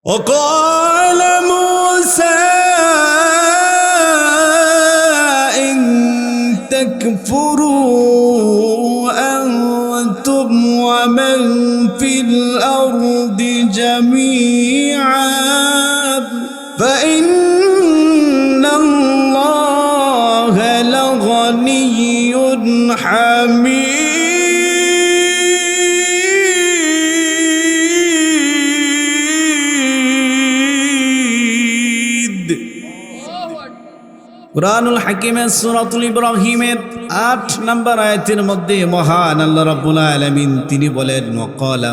وقال موسى إن تكفروا أنتم ومن في الأرض جميعا فإن الله لغني حميد. কুরআনুল হাকিমের সূরাতুল ইব্রাহিমের ৮ নম্বর আয়াতের মধ্যে মহান আল্লাহ রাব্বুল আলামিন তিনি বলেন ওয়াকালা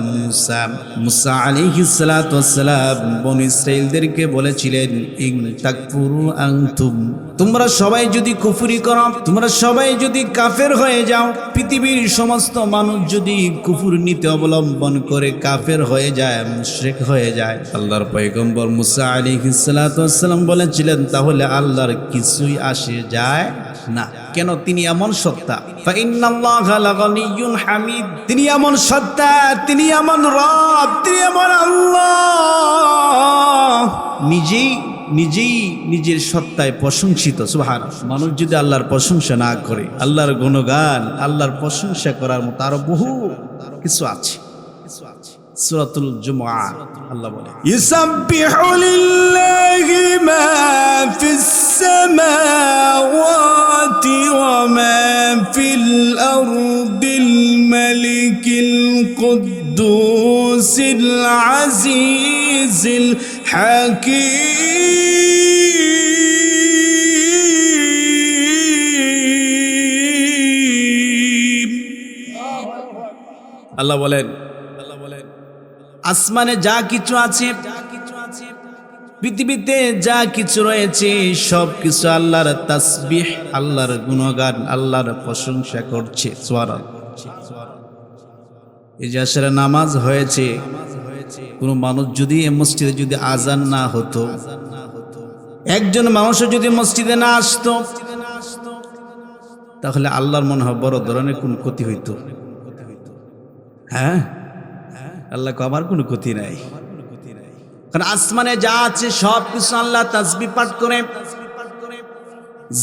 মুসা আলাইহিস সালাতু ওয়াস সালাম বনী ইসরাঈলদেরকে বলেছিলেন ইন তাকফুরু আনতুম, তোমরা সবাই যদি কুফরি করো, তোমরা সবাই যদি কাফের হয়ে যাও, পৃথিবীর সমস্ত মানুষ যদি কুফর নীতি অবলম্বন করে কাফের হয়ে যায়, মুশরিক হয়ে যায়, আল্লাহর পয়গম্বর মুসা আলাইহিস সালাতু ওয়াস সালাম বলেছিলেন তাহলে আল্লাহর কিছুই আসে যায় না। কেন? তিনি এমন সত্তা, ফাইন্নাল্লাহা লাগানিয়্যুন হামিদ, তিনি এমন সত্তা, তিনি এমন রব, তিনি এমন আল্লাহ নিজেই নিজের সত্তায় প্রশংসিত। সুবহানাল্লাহ। মানুষ যদি আল্লাহর প্রশংসা না করে, আল্লাহর গুণগান, আল্লাহর প্রশংসা করার মতো আরো বহু কিছু আছে। সূরাতুল জুমআ আল্লাহ বলে ইউসাব্বিহু লিল্লাহি মা ফিস সামাওয়াতি ওয়া মা ফিল আরদিল মালিকিল কুদ্দুসিল আজিজিল হাকীম। আল্লাহ বলেন আসমানে যা কিছু আছে, পৃথিবীতে যা কিছু রয়েছে, সব কিছু আল্লাহর তাসবিহ, আল্লাহর গুণগান, আল্লাহর প্রশংসা করছে। এই যে আসলে নামাজ হয়েছে, কোন মানুষ যদি মসজিদে যদি আজান না হতো, একজন মানুষও যদি মসজিদে না আসতো, তাহলে আল্লাহর মনে হয় বড় ধরনের কোন ক্ষতি হইতো। হ্যাঁ, আল্লাহ আমার কোনো ক্ষতি নাই, কারণ আসমানে যা আছে সব কিছু আল্লাহ তাসবিহ পাঠ করে,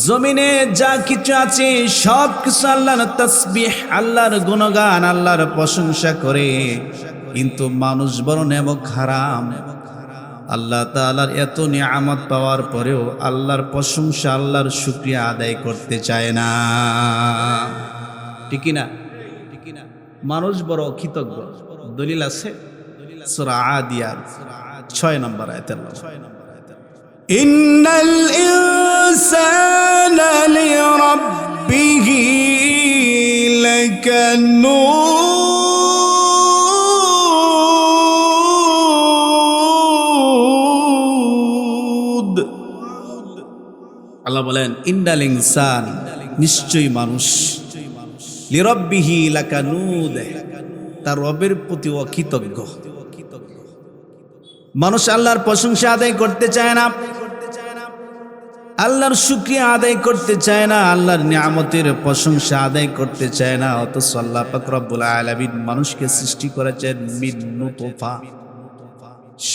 জমিনে যা কিছু আছে সব কিছু আল্লাহর তাসবিহ, আল্লাহর গুণগান, আল্লাহর প্রশংসা করে। কিন্তু মানুষ বড় নেমক হারাম, আল্লাহ তাআলার এত নিয়ামত পাওয়ার পরেও আল্লাহর প্রশংসা, আল্লাহর শুকরিয়া আদায় করতে চায় না। ঠিক না? মানুষ বড় কৃতজ্ঞ। দলিল আছে সূরা আদিয়াত ৬ নম্বর আয়াতে, ইন্নাল ইনসানা লিরাব্বিহি লাকানুদ। আল্লাহ বলেন ইন্নাল ইনসান, নিশ্চয়ই মানুষ, লিরাব্বিহি লাকানুদ, তার রবের প্রতি অকৃতজ্ঞ। মানুষ আল্লাহর প্রশংসা আদায় করতে চায় না, আল্লাহর শুকরিয়া আদায় করতে চায় না, আল্লাহর নিয়ামতের প্রশংসা আদায় করতে চায় না। অথচ আল্লাহ পাক রব্বুল আলামিন মানুষকে সৃষ্টি করেছেন মিন নুতফা,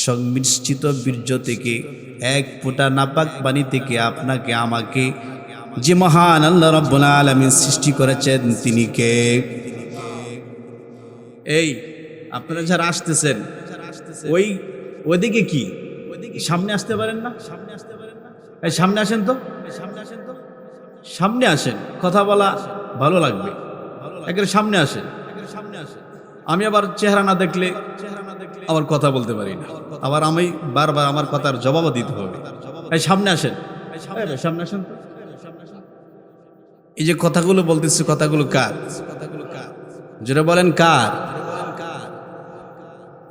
সংমিশ্রিত বীর্য থেকে, এক ফোঁটা নাপাক পানি থেকে আপনাকে আমাকে যে মহান আল্লাহ রব্বুল আলামিন সৃষ্টি করেছেন তিনি কে? এই আপনারা যারা আসতেছেন ওইদিকে কি সামনে আসতে পারেন না? এই সামনে আসেন তো, সামনে আসেন, কথা বলা ভালো লাগবে, একেবারে সামনে আসেন। আমি আবার চেহারা না দেখলে আবার কথা বলতে পারি না, আবার আমি বারবার আমার কথার জবাবও দিতে হবে। এই সামনে আসেন, সামনে আসেন তো। এই যে কথাগুলো বলতেছি, কথাগুলো কার? যেটা বলেন কার?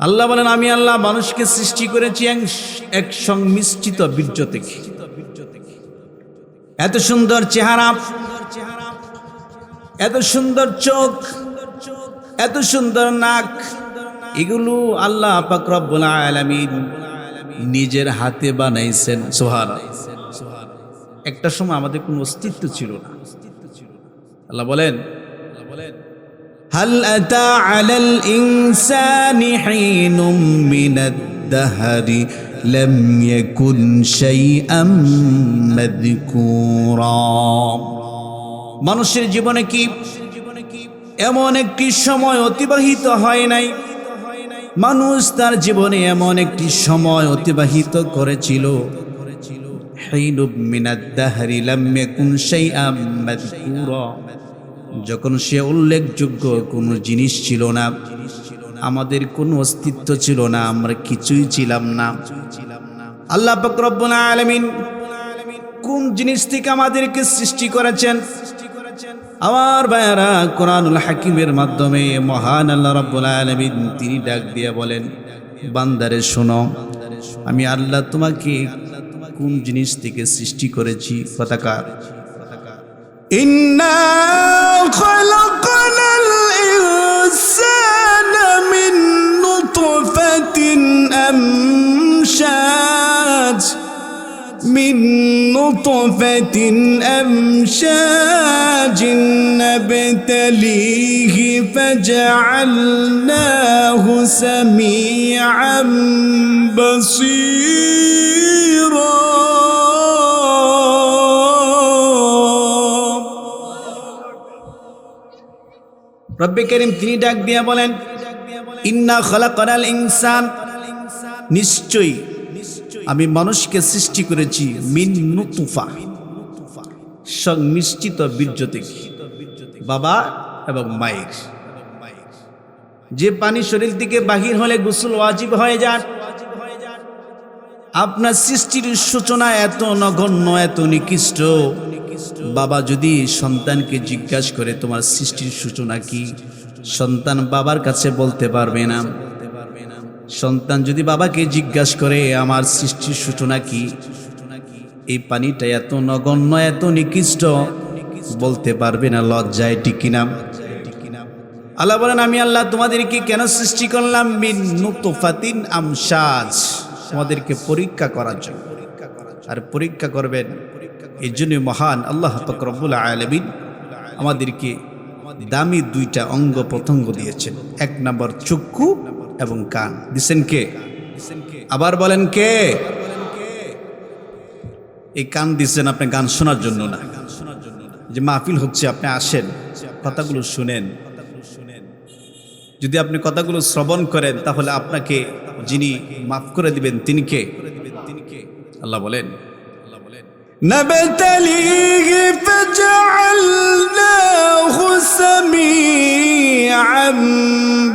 আল্লাহ বলেন আমি আল্লাহ মানুষকে সৃষ্টি করেছি এক সংমিশ্রিত বীর্য থেকে। এত সুন্দর চেহারা, এত সুন্দর চোখ, এত সুন্দর নাক, এগুলো আল্লাহ পাক রব্বুল আলামিন নিজের হাতে বানাইছেন। সুবহানাল্লাহ। একটা সময় আমাদের কোনো অস্তিত্ব ছিল না। আল্লাহ বলেন হাল আতা আলাল ইনসানি হিনুম মিনাদ الدهر لم يكن شيئا مذكورا মানুষের জীবনে কি এমন একটি সময় অতিবাহিত হয় নাই, মানুষ তার জীবনে এমন একটি সময় অতিবাহিত করেছিল, হিনুব মিনাদ দাহরি লাম ইয়াকুন শাইআম মাযকুরা, যখন সে উল্লেখযোগ্য কোনো জিনিস ছিল না, আমাদের কোনো অস্তিত্ব ছিল না, আমরা কিছুই ছিলাম না। আল্লাহ পাক রব্বুল আলামিন কোন জিনিস থেকে আমাদেরকে সৃষ্টি করেছেন? আমার ভাইয়ারা, কোরআনুল হাকিমের মাধ্যমে মহান আল্লাহ রাব্বুল আলামিন তিনি ডাক দিয়ে বলেন, বান্দারে শোনো, আমি আল্লাহ তোমাকে কোন জিনিস থেকে সৃষ্টি করেছি। কথাকার ইন্না খালাকনাল ইনসানা মিন নুতফাতিন আমশাজ من نطفة أمشاج نبتليه فجعلناه سميعا بصيرا رب كريم তিনি ডাক দিয়া বলেন, ইন্না খালাকনাল ইনসান, নিশ্চয়ই আমি মানুষকে সৃষ্টি করেছি মিন নুতফা, সংমিশ্রিত বীর্য থেকে, বাবা এবং মায়ের। যে পানি শরীর থেকে বাহির হলে গোসল ওয়াজিব হয়ে যায়, আপনার সৃষ্টির সূচনা এত নগণ্য, এত নিকৃষ্ট। বাবা যদি সন্তানকে জিজ্ঞাসা করে তোমার সৃষ্টির সূচনা কি, সন্তান বাবার কাছে বলতে পারবে না। সন্তান যদি বাবাকে জিজ্ঞাসা করে আমার সৃষ্টির সূচনা কি, এই পানিটা এত নগণ্য, এত নিকৃষ্ট, বলতে পারবে না, লজ্জায় টিকি না। আল্লাহ বলেন, আমি আল্লাহ তোমাদেরকে কেন সৃষ্টি করলাম? মিন নুতফাতিন আমশাজ, তোমাদেরকে পরীক্ষা করার জন্য। আর পরীক্ষা করবেন এই জন্য মহান আল্লাহ পাক রব্বুল আলামিন আমাদেরকে দামি দুইটা অঙ্গ প্রত্যঙ্গ দিয়েছেন। এক নম্বর চক্ষু এবং কান দিছেন কে? আবার বলেন কে? এই কান দিছেন আপনি গান শোনার জন্য না, যে মাহফিল হচ্ছে আপনি আসেন, কথাগুলো শুনেন। যদি আপনি কথাগুলো শ্রবণ করেন তাহলে আপনাকে যিনি মাফ করে দিবেন তিনি কে? আল্লাহ বলেন, নাবতালিহি ফাজআলনাহু সামিআন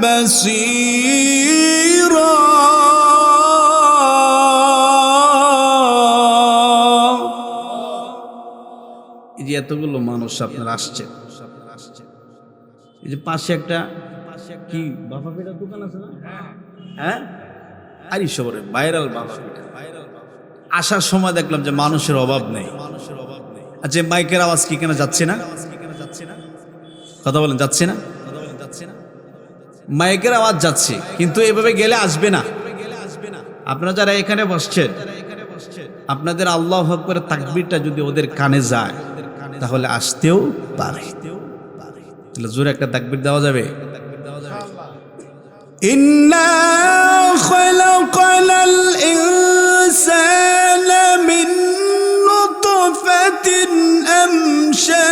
বাসীরা। এই যে এতগুলো মানুষ আপনার আসছেন, এই যে পাশে একটা কি বাবা পিঠার দোকান আছে না? হ্যাঁ, আরে সবরে ভাইরাল বাবা পিঠা। আসার সময় দেখলাম যে মানুষের অভাব নেই। আচ্ছা, মাইকের আওয়াজ কি কেন যাচ্ছে না? কথা বলেন, যাচ্ছে না? মাইকের আওয়াজ যাচ্ছে, কিন্তু এভাবে গেলে আসবে না। আপনারা যারা এখানে বসছেন, আপনাদের আল্লাহু আকবার তাকবীরটা যদি ওদের কানে যায় তাহলে আসতেও পারে। তাহলে জোরে একটা তাকবীর দেওয়া যাবে। ইন্না খালাকানাল ইনসানা মিন নুতফাতিন আমশাজিন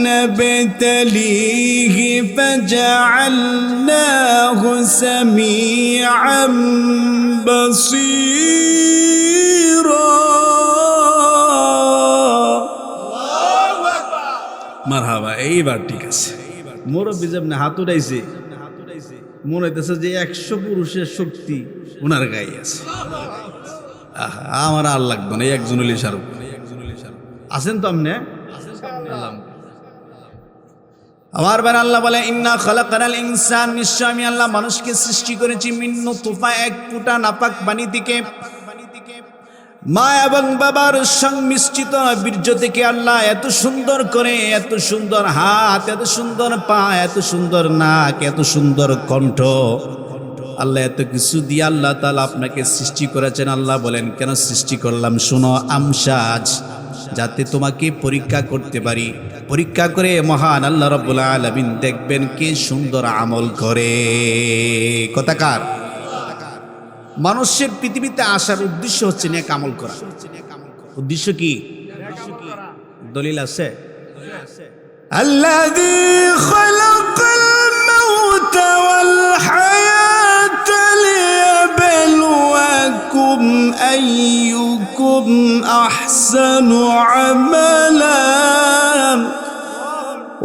নাবতালিহি ফাজআলনাহু সামিআন বাসীরা। মারহাবা, এইবার ঠিক আছে। মুরব্বী যেমন হাত উঠাইছে, মনে হইতেছে যে 100 পুরুষের শক্তি ওনার গায়ে আছে। আমার আর লাগবে না, একজন হলে শাহরুখ আছেন তো আপনি। আমার বার আল্লাহ বলে, ইন্না খালাকানাল ইনসান, নিশ্চয় আমি আল্লাহ মানুষকে সৃষ্টি করেছি মিন নুতফা, এক ফোঁটা নাপাক পানি থেকে, মা এবং বাবার সংমিশ্রিত বীর্য থেকে। আল্লাহ এত সুন্দর করে, এত সুন্দর হাত, এত সুন্দর পা, এত সুন্দর নাক, এত সুন্দর কণ্ঠ, আল্লাহ এত কিছু দিয়ে আল্লাহ তাআলা আপনাকে সৃষ্টি করেছেন। আল্লাহ বলেন, কেন সৃষ্টি করলাম? শোনো, আমশাজ, যাতে তোমাকে পরীক্ষা করতে পারি। পরীক্ষা করে মহান আল্লাহ রাব্বুল আলামিন দেখবেন কে সুন্দর আমল করে। কথাকার মানুষের পৃথিবীতে আসার উদ্দেশ্য হচ্ছে নেক আমল করা। উদ্দেশ্য কি? দলিল আছে? আল্লাযী খালাকাল মাউতা ওয়াল হায়াতা লিয়াবলুয়াকুম আইয়ুকুম আহসানু আমালা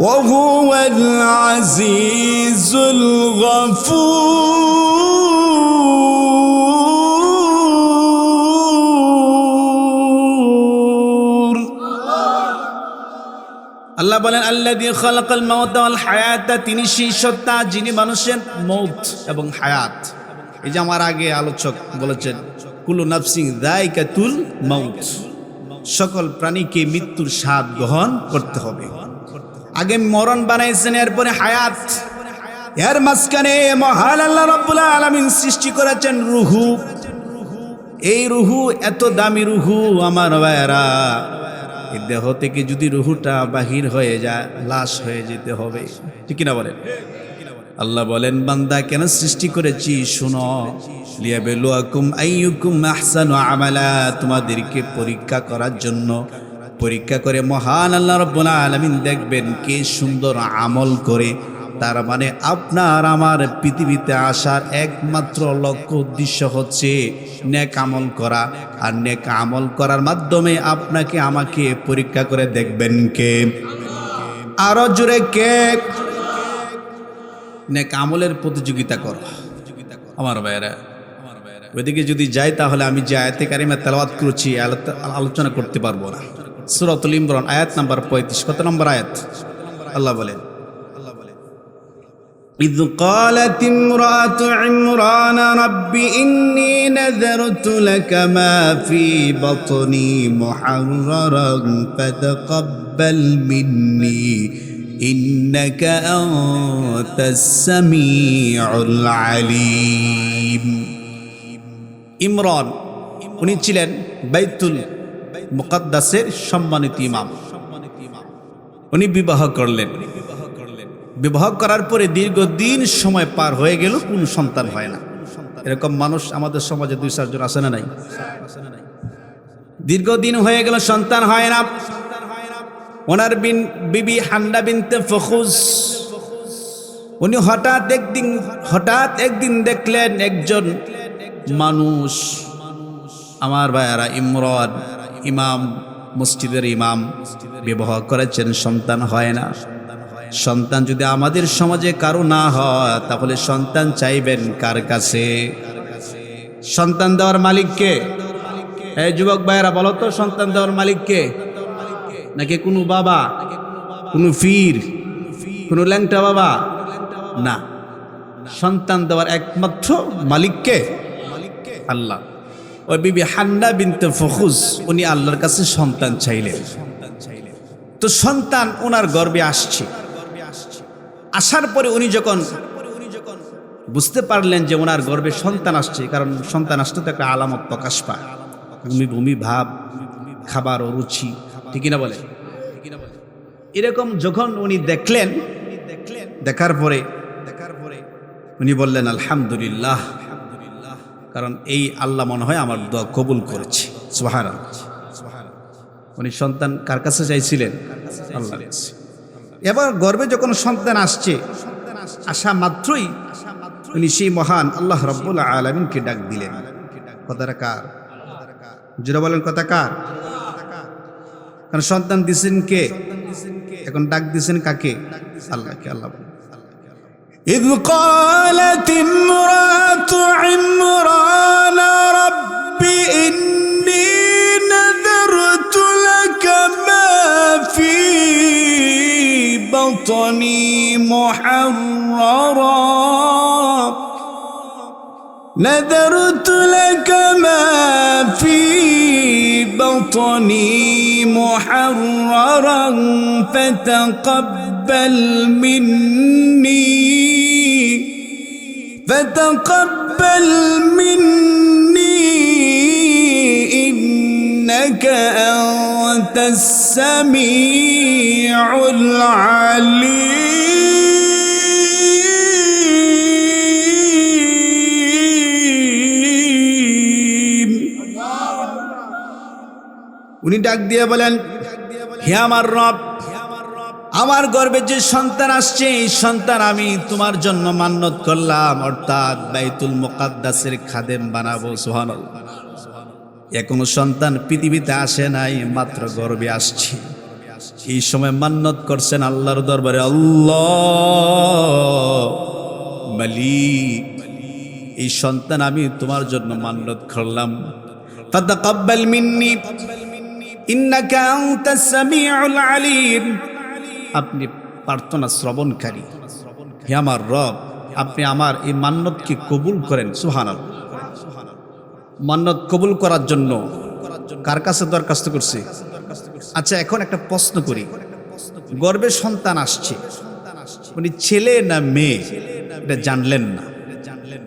ওয়া হুয়াল আজিজুল গফুর। আল্লাহ বলেন আল্লাযী খালাকাল মাউতা ওয়াল হায়াতা, তিনি সেই সত্তা যিনি মানুষের মৌত এবং হায়াত। এই যে আমার আগে আলোচক বলেছেন কুল্লু নাফসিন যায়কাতুল মাউত, সকল প্রাণীকে মৃত্যুর স্বাদ গ্রহণ করতে হবে। আগে মরণ বানাইছেন, এরপরে হায়াত, এর মাঝখানে মহান আল্লাহ রাব্বুল আলামিন সৃষ্টি করেছেন রুহু। এই রুহু এত দামি রুহু আমার ভাইয়েরা, এই দেহ থেকে যদি রুহুটা বাহির হয়ে যায় লাশ হয়ে যেতে হবে, ঠিক কিনা বলেন? আল্লাহ বলেন বান্দা কেন সৃষ্টি করেছি শুনো, লিয়াবলুয়াকুম আইয়ুকুম আহসানু আমালা, তোমাদেরকে পরীক্ষা করার জন্য। পরীক্ষা করে মহান আল্লাহ রাব্বুল আলামিন দেখবেন কে সুন্দর আমল করে। তার মানে আপনার আমার পৃথিবীতে আসার একমাত্র লক্ষ্য উদ্দেশ্য হচ্ছে নেক আমল করা। আর নেক আমল করার মাধ্যমে আপনাকে আমাকে পরীক্ষা করে দেখবেন কে? আরো জোরে কে? নেক আমলের প্রতিযোগিতা করো আমার ভাইয়েরা। ওইদিকে যদি যাই তাহলে আমি যে আয়াতে কারিমা তেলাওয়াত করেছি আলোচনা করতে পারবো না। সূরাতুল ইমরান আয়াত নাম্বার 35। কত নম্বর আয়াত? আল্লাহ বলেন إذ قالت امرأة عمران رب إني نذرت لك ما في بطني محررا فتقبل مني إنك أنت السميع العليم। ইমরান উনি ছিলেন বাইতুল মুকাদ্দাসের সম্মানিত ইমাম। উনি বিবাহ করলেন। বিবাহ করার পরে দীর্ঘদিন সময় পার হয়ে গেল, কোন সন্তান হয় না। এরকম মানুষ আমাদের সমাজে 2-4 জন আছে না নাই? দীর্ঘদিন হয়ে গেল সন্তান হয় না। ওনার বিবি হান্না বিনতে ফখুজ, উনি হঠাৎ একদিন দেখলেন একজন মানুষ, আমার ভাইয়ারা, ইমরান ইমাম, মসজিদের ইমাম, বিবাহ করেছেন, সন্তান হয় না। সন্তান যদি আমাদের সমাজে কারো না হয় তাহলে সন্তান চাইবেন কার কাছে? সন্তান দেওয়ার মালিক কে? এই যুবক ভাইয়েরা বলো তো, সন্তান দেওয়ার মালিক কে? নাকি কোনো বাবা, কোনো পীর, কোনো ল্যাংটা বাবা? না, সন্তান দেওয়ার একমাত্র মালিক কে? আল্লাহ। ওই বিবি হান্না বিনতে ফখুজ উনি আল্লাহর কাছে সন্তান চাইলেন। তো সন্তান ওনার গর্ভে আসছে। আসার পরে উনি যখন বুঝতে পারলেন যে ওনার গর্ভে সন্তান আসছে, কারণ সন্তান আসতে তো একটা আলামত প্রকাশ পায়, বমি বমি ভাব, খাবার অরুচি, ঠিক না বলে? এরকম যখন উনি দেখলেন, দেখার পরে উনি বললেন আলহামদুলিল্লাহ, কারণ এই আল্লাহ মনে হয় আমার দোয়া কবুল করেছে। সুবহানাল্লাহ। উনি সন্তান কার কাছে চাইছিলেন? আল্লাহর কাছে। এবার গর্ভে যখন সন্তান আসছে, আসা মাত্রই উনি সেই মহান আল্লাহ রাব্বুল আলামিনকে ডাক দিলেন। কথাটা কার? জোরে বলেন, কথা কার? কারণ সন্তান দিছেন কে? এখন ডাক দিছেন কাকে? আল্লাহকে। আল্লাহ বলেন إذ قالت امرأة عمران رب إني نذرت لك ما في بطني محررا نذرت لك ما في بطني محررا فتقبل مني إنك أنت السميع العليم। উনি ডাক দিয়ে বলেন, হে আমার রব, আমার গর্ভে যে সন্তান আসছে এই সন্তান আমি তোমার জন্য মান্যত করলাম, অর্থাৎ বাইতুল মুকাদ্দাসের খাদেম বানাবো। সুবহানাল্লাহ। এখনো সন্তান পৃথিবীতে আসে নাই, মাত্র গর্ভে আসছে। এই সময় মান্যত করছেন আল্লাহর দরবারে, আল্লাহ মালিক, এই সন্তান আমি তোমার জন্য মান্যত করলাম, ফাতাকাব্বাল মিন্নি ইন্নাকা আনতাস সামিউল আলিম। আপনি প্রার্থনা শ্রবণকারী, হে আমার রব, আপনি আমার এই মান্যতকে কবুল করেন। সুবহানাল্লাহ। মান্যত কবুল করার জন্য কার কাছে দরখাস্ত করছে? আচ্ছা, এখন একটা প্রশ্ন করি, গর্ভে সন্তান আসছে, উনি ছেলে না মেয়ে এটা জানলেন না,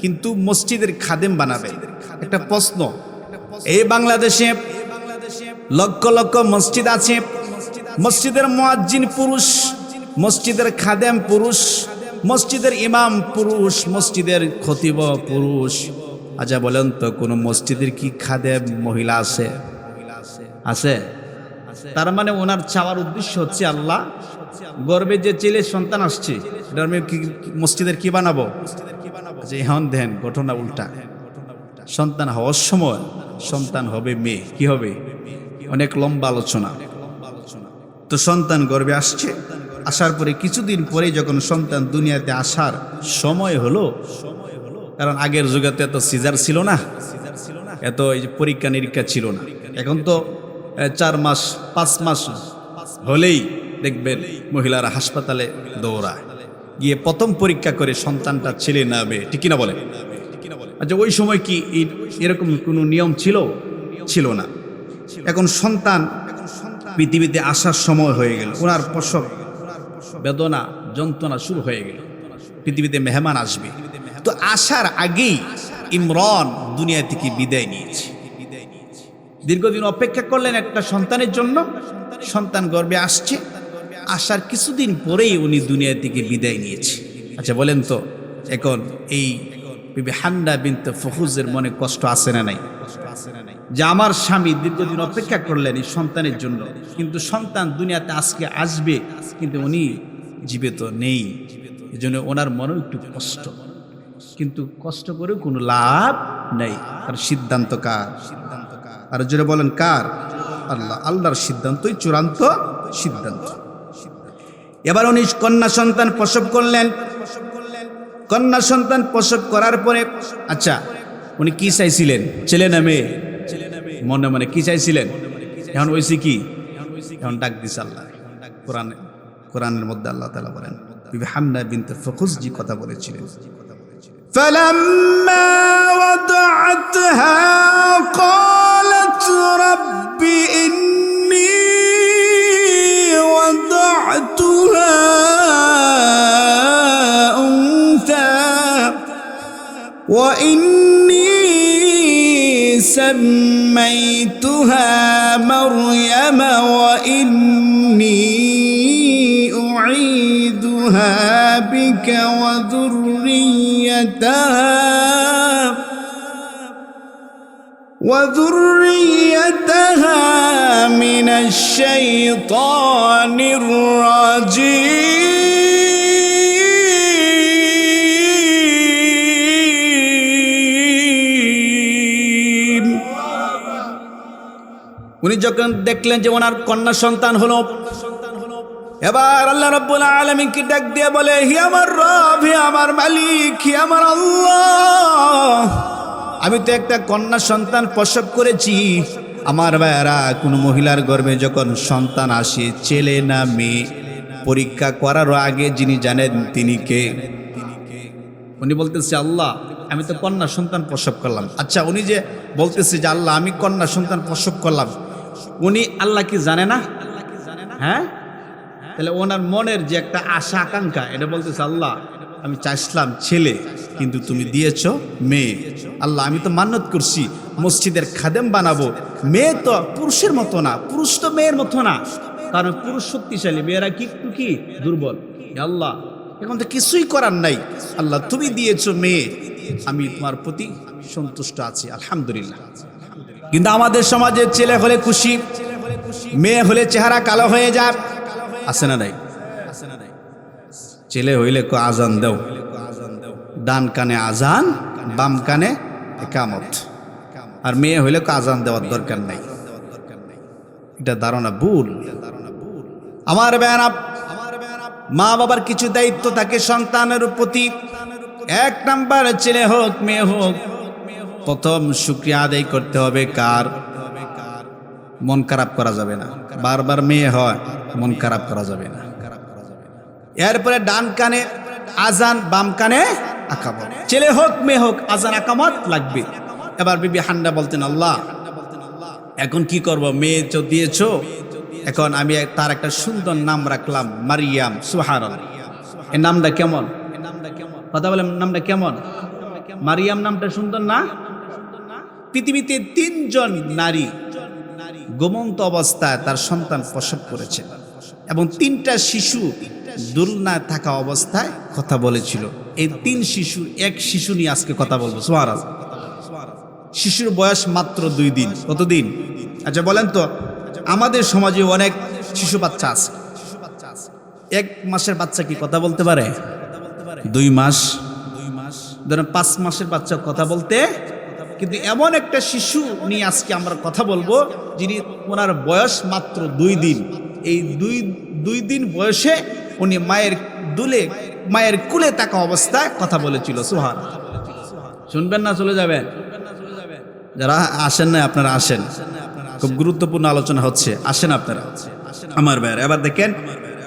কিন্তু মসজিদের খাদেম বানাবেন। একটা প্রশ্ন, এই বাংলাদেশে লক্ষ লক্ষ মসজিদ আছে, মসজিদের মুয়াজ্জিন পুরুষ, মসজিদের খাদেম পুরুষ, মসজিদের ইমাম পুরুষ, মসজিদের খতিব পুরুষ। আচ্ছা বলেন তো, কোন মসজিদের কি খাদেম মহিলা আছে? আছে? তার মানে ওনার চাওয়ার উদ্দেশ্য হচ্ছে, আল্লাহ গর্বে যে ছেলে সন্তান আসছে এটা আমি মসজিদের কি বানাবো? যে এখন দেন ঘটনা উল্টা, সন্তান হওয়ার সময় সন্তান হবে মেয়ে। কি হবে? অনেক লম্বা আলোচনা। তো সন্তান গর্ভে আসছে, আসার পরে কিছুদিন পরে যখন সন্তান দুনিয়াতে আসার সময় হলো, কারণ আগের যুগে তো এত সিজার ছিল না, এত এই যে পরীক্ষা নিরীক্ষা ছিল না। এখন তো 4 মাস 5 মাস হলেই দেখবেন মহিলারা হাসপাতালে দৌড়ায়, গিয়ে প্রথম পরীক্ষা করে সন্তানটা ছেলে না মেয়ে, ঠিক কিনা বলে? আচ্ছা, ওই সময় কি এরকম কোনো নিয়ম ছিল না। এখন সন্তান পৃথিবীতে আসার সময় হয়ে গেল, ওনার প্রসব বেদনা যন্ত্রণা শুরু হয়ে গেল, পৃথিবীতে মেহমান আসবে। তো আসার আগেই ইমরান দুনিয়া থেকে বিদায় নিয়েছে। দীর্ঘদিন অপেক্ষা করলেন একটা সন্তানের জন্য, সন্তান গর্ভে আসছে, আসার কিছুদিন পরেই উনি দুনিয়া থেকে বিদায় নিয়েছে। আচ্ছা বলেন তো, এখন এই বিবি হান্না বিনতে ফুহুজের মনে কষ্ট আছে না নাই? যে আমার স্বামী দীর্ঘদিন অপেক্ষা করলেন এই সন্তানের জন্য, কিন্তু সন্তান দুনিয়াতে আজকে আসবে, কিন্তু উনি জীবিত নেই। এই জন্য ওনার মনে একটু কষ্ট, কিন্তু কষ্ট করে কোনো লাভ নেই। তার সিদ্ধান্ত কার? আর জোরে বলেন কার? আল্লাহ। আল্লাহর সিদ্ধান্তই চূড়ান্ত সিদ্ধান্ত। এবার উনি কন্যা সন্তান প্রসব করলেন। কন্যা সন্তান প্রসব করার পরে, আচ্ছা উনি কি চাইছিলেন, ছেলে না মেয়ে? মনে মনে কি চাইছিলেন? এখন হয়েছে কি? এখন ডাক দিছে আল্লাহ। কোরআনের মধ্যে আল্লাহ তাআলা বলেন, বিবি হান্না বিনতে ফুহুজ জি কথা বলেছিলেন, فلما وضعتها قالت رب إني وضعتها أنثى وإني سميتها مريم وإني أعيذها بك وذريتها من الشيطان الرجيم। উনি যখন দেখলেন যে ওনার কন্যা সন্তান হলো, এবার আল্লাহ রাব্বুল আলামিনকে ডাক দিয়ে বলে, হে আমার রব, হে আমার মালিক, হে আমার আল্লাহ, আমি তো একটা কন্যা সন্তান প্রসব করেছি। আমার ভাইয়ারা, কোনো মহিলার গর্ভে যখন সন্তান আসে, ছেলে না মেয়ে, পরীক্ষা করার আগে যিনি জানেন তিনি কে? উনি বলতেছে, আল্লাহ আমি তো কন্যা সন্তান প্রসব করলাম। আচ্ছা, উনি যে বলতেছে যে আল্লাহ আমি কন্যা সন্তান প্রসব করলাম, উনি আল্লাহ কি জানে না? হ্যাঁ, তাহলে ওনার মনের যে একটা আশা আকাঙ্ক্ষা, এটা বলতেছে, আল্লাহ আমি চাইছিলাম ছেলে, কিন্তু তুমি দিয়েছো মেয়ে। আল্লাহ আমি তো মান্যত করছি মসজিদের খাদেম বানাবো, মেয়ে তো পুরুষের মতো না, পুরুষ তো মেয়ের মতো না, কারণ পুরুষ শক্তিশালী, মেয়েরা কি একটু কি দুর্বল। আল্লাহ এখন তো কিছুই করার নাই, আল্লাহ তুমি দিয়েছো মেয়ে, আমি তোমার প্রতি সন্তুষ্ট আছি, আলহামদুলিল্লাহ। কিন্তু আমাদের সমাজে ছেলে হলে খুশি, মেয়ে হলে চেহারা কালো হয়ে যায়, আছে না নাই? ছেলে হইলে কো আজান দাও, ডান কানে আজান বাম কানে ইকামত, আর মেয়ে হইলে কো আজান দেওয়ার দরকার নাই। এটা ধারণা ভুল। আমার বেয়ানা, মা বাবার কিছু দায়িত্ব থাকে সন্তানের প্রতি। এক নাম্বার, ছেলে হোক মেয়ে হোক, প্রথম শুকরিয়া আদায় করতে হবে কার? মন খারাপ করা যাবে না। বারবার মেয়ে হয়, মন খারাপ করা যাবে না। এরপরে ডান কানে আজান বাম কানে আকামত, ছেলে হোক মেয়ে হোক আজান আকামত লাগবে। এবার বিবি হান্না বলতেন, আল্লাহ এখন কি করব, মেয়ে তো দিয়েছো, এখন আমি তার একটা সুন্দর নাম রাখলাম মারিয়াম। সুবহানাল্লাহ, এই নামটা কেমন? কথা বলেন, নামটা কেমন? মারিয়াম নামটা সুন্দর না? পৃথিবীতে 3 জন নারী ঘুমন্ত অবস্থায় তার সন্তান প্রসব করেছে, এবং 3টা শিশু দুলনায় থাকা অবস্থায় কথা বলেছিল। এই 3 শিশু, এক শিশু নিয়ে আজকে কথা বলবো। সুবহানাল্লাহ। শিশুর বয়স মাত্র 2 দিন। কতদিন? আচ্ছা বলেন তো, আমাদের সমাজে অনেক শিশু বাচ্চা আছে, 1 মাসের বাচ্চা কি কথা বলতে পারে? 2 মাস, ধরেন 5 মাসের বাচ্চা কথা বলতে, কিন্তু এমন একটা শিশু নিয়ে আজকে আমরা কথা বলবো যিনি, ওনার বয়স মাত্র 2 দিন। এই দুই দিন বয়সে উনি মায়ের কুলে থাকা অবস্থায় কথা বলেছিল। সুবহানাল্লাহ। শুনবেন না চলে যাবেন? যারা আসেন না আপনারা আসেন, খুব গুরুত্বপূর্ণ আলোচনা হচ্ছে, আসেন আপনারা আমার ভাইয়ের। এবার দেখেন,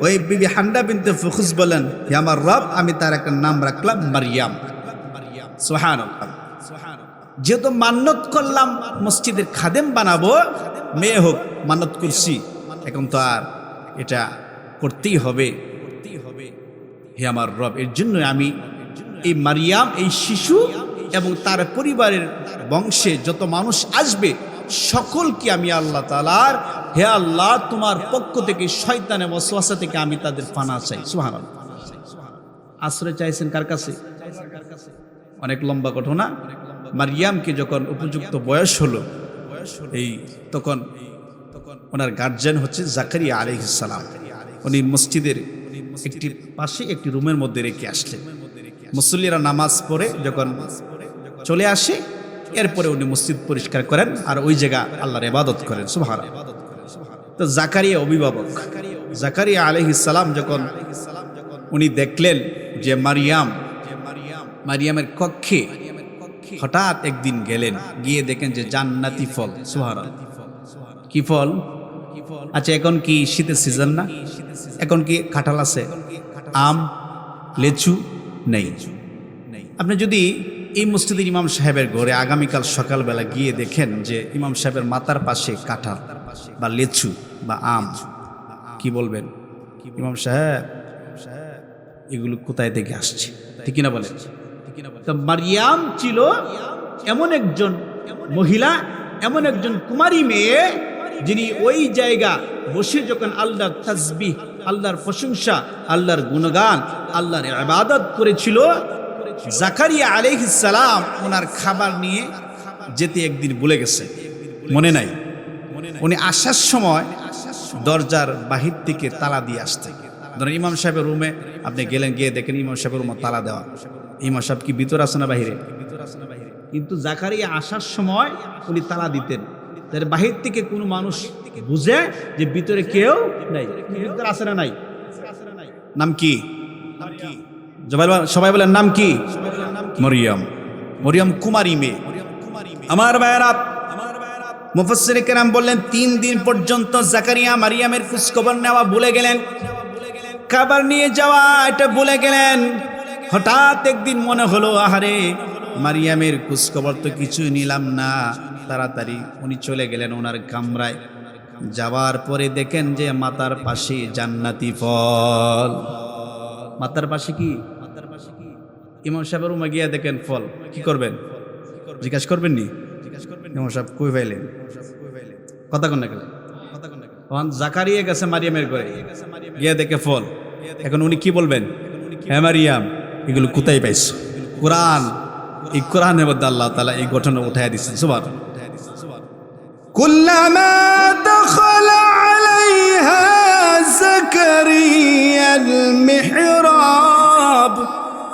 ওই বিবি হান্না বিনতে ফুখুস বলেন, হে আমার রব, আমি তার একটা নাম রাখলাম মারিয়াম। সুবহানাল্লাহ। যেহেতু মান্নত করলাম মসজিদের খাদেম বানাবো, মেয়ে হোক মান্নত করছি, এখন তো আর এটা করতেই হবে। হে আমার রব, এর জন্য আমি এই মারিয়াম, এই শিশু এবং তার পরিবারের বংশে যত মানুষ আসবে সকলকে আমি আল্লাহ তাআলার, হে আল্লাহ তোমার পক্ষ থেকে শয়তানের ওয়াসওয়াসা থেকে আমি তাদের পানা চাই। সুবহানাল্লাহ। আশ্রয় চাইছেন কার কাছে? অনেক লম্বা ঘটনা। মারিয়ামকে যখন উপযুক্ত বয়স হলো, তখন ওনার গার্জিয়ান হচ্ছে জাকারিয়া আলাইহিস সালাম। উনি মসজিদের একটি পাশে একটি রুমের মধ্যে রেখে আসলেন। মুসল্লিরা নামাজ পড়ে যখন চলে আসে, এরপরে উনি মসজিদ পরিষ্কার করেন আর ওই জায়গা আল্লাহর ইবাদত করেন। সুবহানাল্লাহ। তো জাকারিয়া অভিভাবক, জাকারিয়া আলাইহিস সালাম যখন উনি দেখলেন যে মারিয়ামের কক্ষে হঠাৎ একদিন গেলেন, গিয়ে দেখেন যে জান্নাতি ফল। সুবহানাল্লাহ। কি ফল? আচ্ছা এখন কি শীতের সিজন না? এখন কি কাঁঠাল আছে, আম, লেচু নেই? আপনি যদি এই মসজিদের ইমাম সাহেবের ঘরে আগামীকাল সকালবেলা গিয়ে দেখেন যে ইমাম সাহেবের মাথার পাশে কাঁঠাল বা লেচু বা আম, কি বলবেন? ইমাম সাহেব এগুলো কোথায় থেকে আসছে? ঠিক কিনা বলেন? তো মারিয়াম ছিল এমন একজন মহিলা, এমন একজন কুমারী মেয়ে, যিনি ওই জায়গা বসে যখন আল্লাহর তাসবিহ, আল্লাহর প্রশংসা, আল্লাহর গুণগান, আল্লাহর ইবাদত করেছিল। জাকারিয়া আলাইহিস সালাম ওনার খাবার নিয়ে যেতে একদিন ভুলে গেছে, মনে নাই। উনি আসার সময় দরজার বাহির থেকে তালা দিয়ে আসতে। ধরেন ইমাম সাহেবের রুমে আপনি গেলেন, গিয়ে দেখেন ইমাম সাহেবের রুমে তালা দেওয়া। ইমাম সাহেব কি ভিতর আছে না বাহিরে? কিন্তু জাকারিয়া আসার সময় উনি তালা দিতেন, তার বাহির থেকে কোনো মানুষ বুঝে যে ভিতরে কেউ নাই। ভিতরে আছে না নাই? নাম কি? সবাই বলেন নাম কি? মরিয়ম। মরিয়ম কুমারী মেয়ে। আমার ভাইয়েরা, মুফাসসিরে কেরাম বললেন 3 দিন পর্যন্ত জাকারিয়া মারিয়ামের খোঁজখবর নেওয়া ভুলে গেলেন, খাবার নিয়ে যাওয়া এটা ভুলে গেলেন। হঠাৎ একদিন মনে হলো, আহারে মারিয়ামের খোঁজখবর তো কিছুই নিলাম না। তাড়াতাড়ি উনি চলে গেলেন ওনার কামরায়। যাওয়ার পরে দেখেন যে মাথার পাশে জান্নাতি ফল। মাথার পাশে কি? ইমাম সাহেবের রুমে গিয়ে দেখেন ফল। কি করবেন? জিজ্ঞাসা করবেন নি? ইমাম সাহেব কই পাইলেন? কথা কোন গেলেন? জাকারিয়া গেছে মারিয়ামের ঘরে, গিয়ে দেখে ফল। এখন উনি কি বলবেন? হ্যাঁ মারিয়াম, এগুলো কোথায় পাইছো? কোরআন, এই কোরআনের মধ্যে আল্লাহ তাআলা এই ঘটনা উঠাইয়া দিচ্ছেন। সুবহানাল্লাহ। কুল্লামা দাখালা زكريا المحراب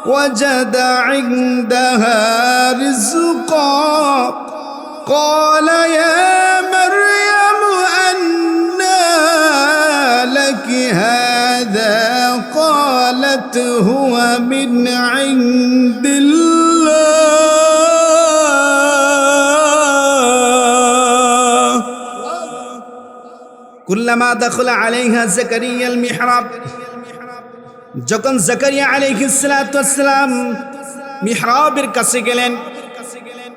وجد عندها رزقا قال يا مريم أنى لك هذا قالت هو من عند الله كلما دخل عليها زكريا المحراب যখন জাকারিয়া আলাইহিস সালাতু ওয়াসসালাম মিহরাবের কাছে গেলেন,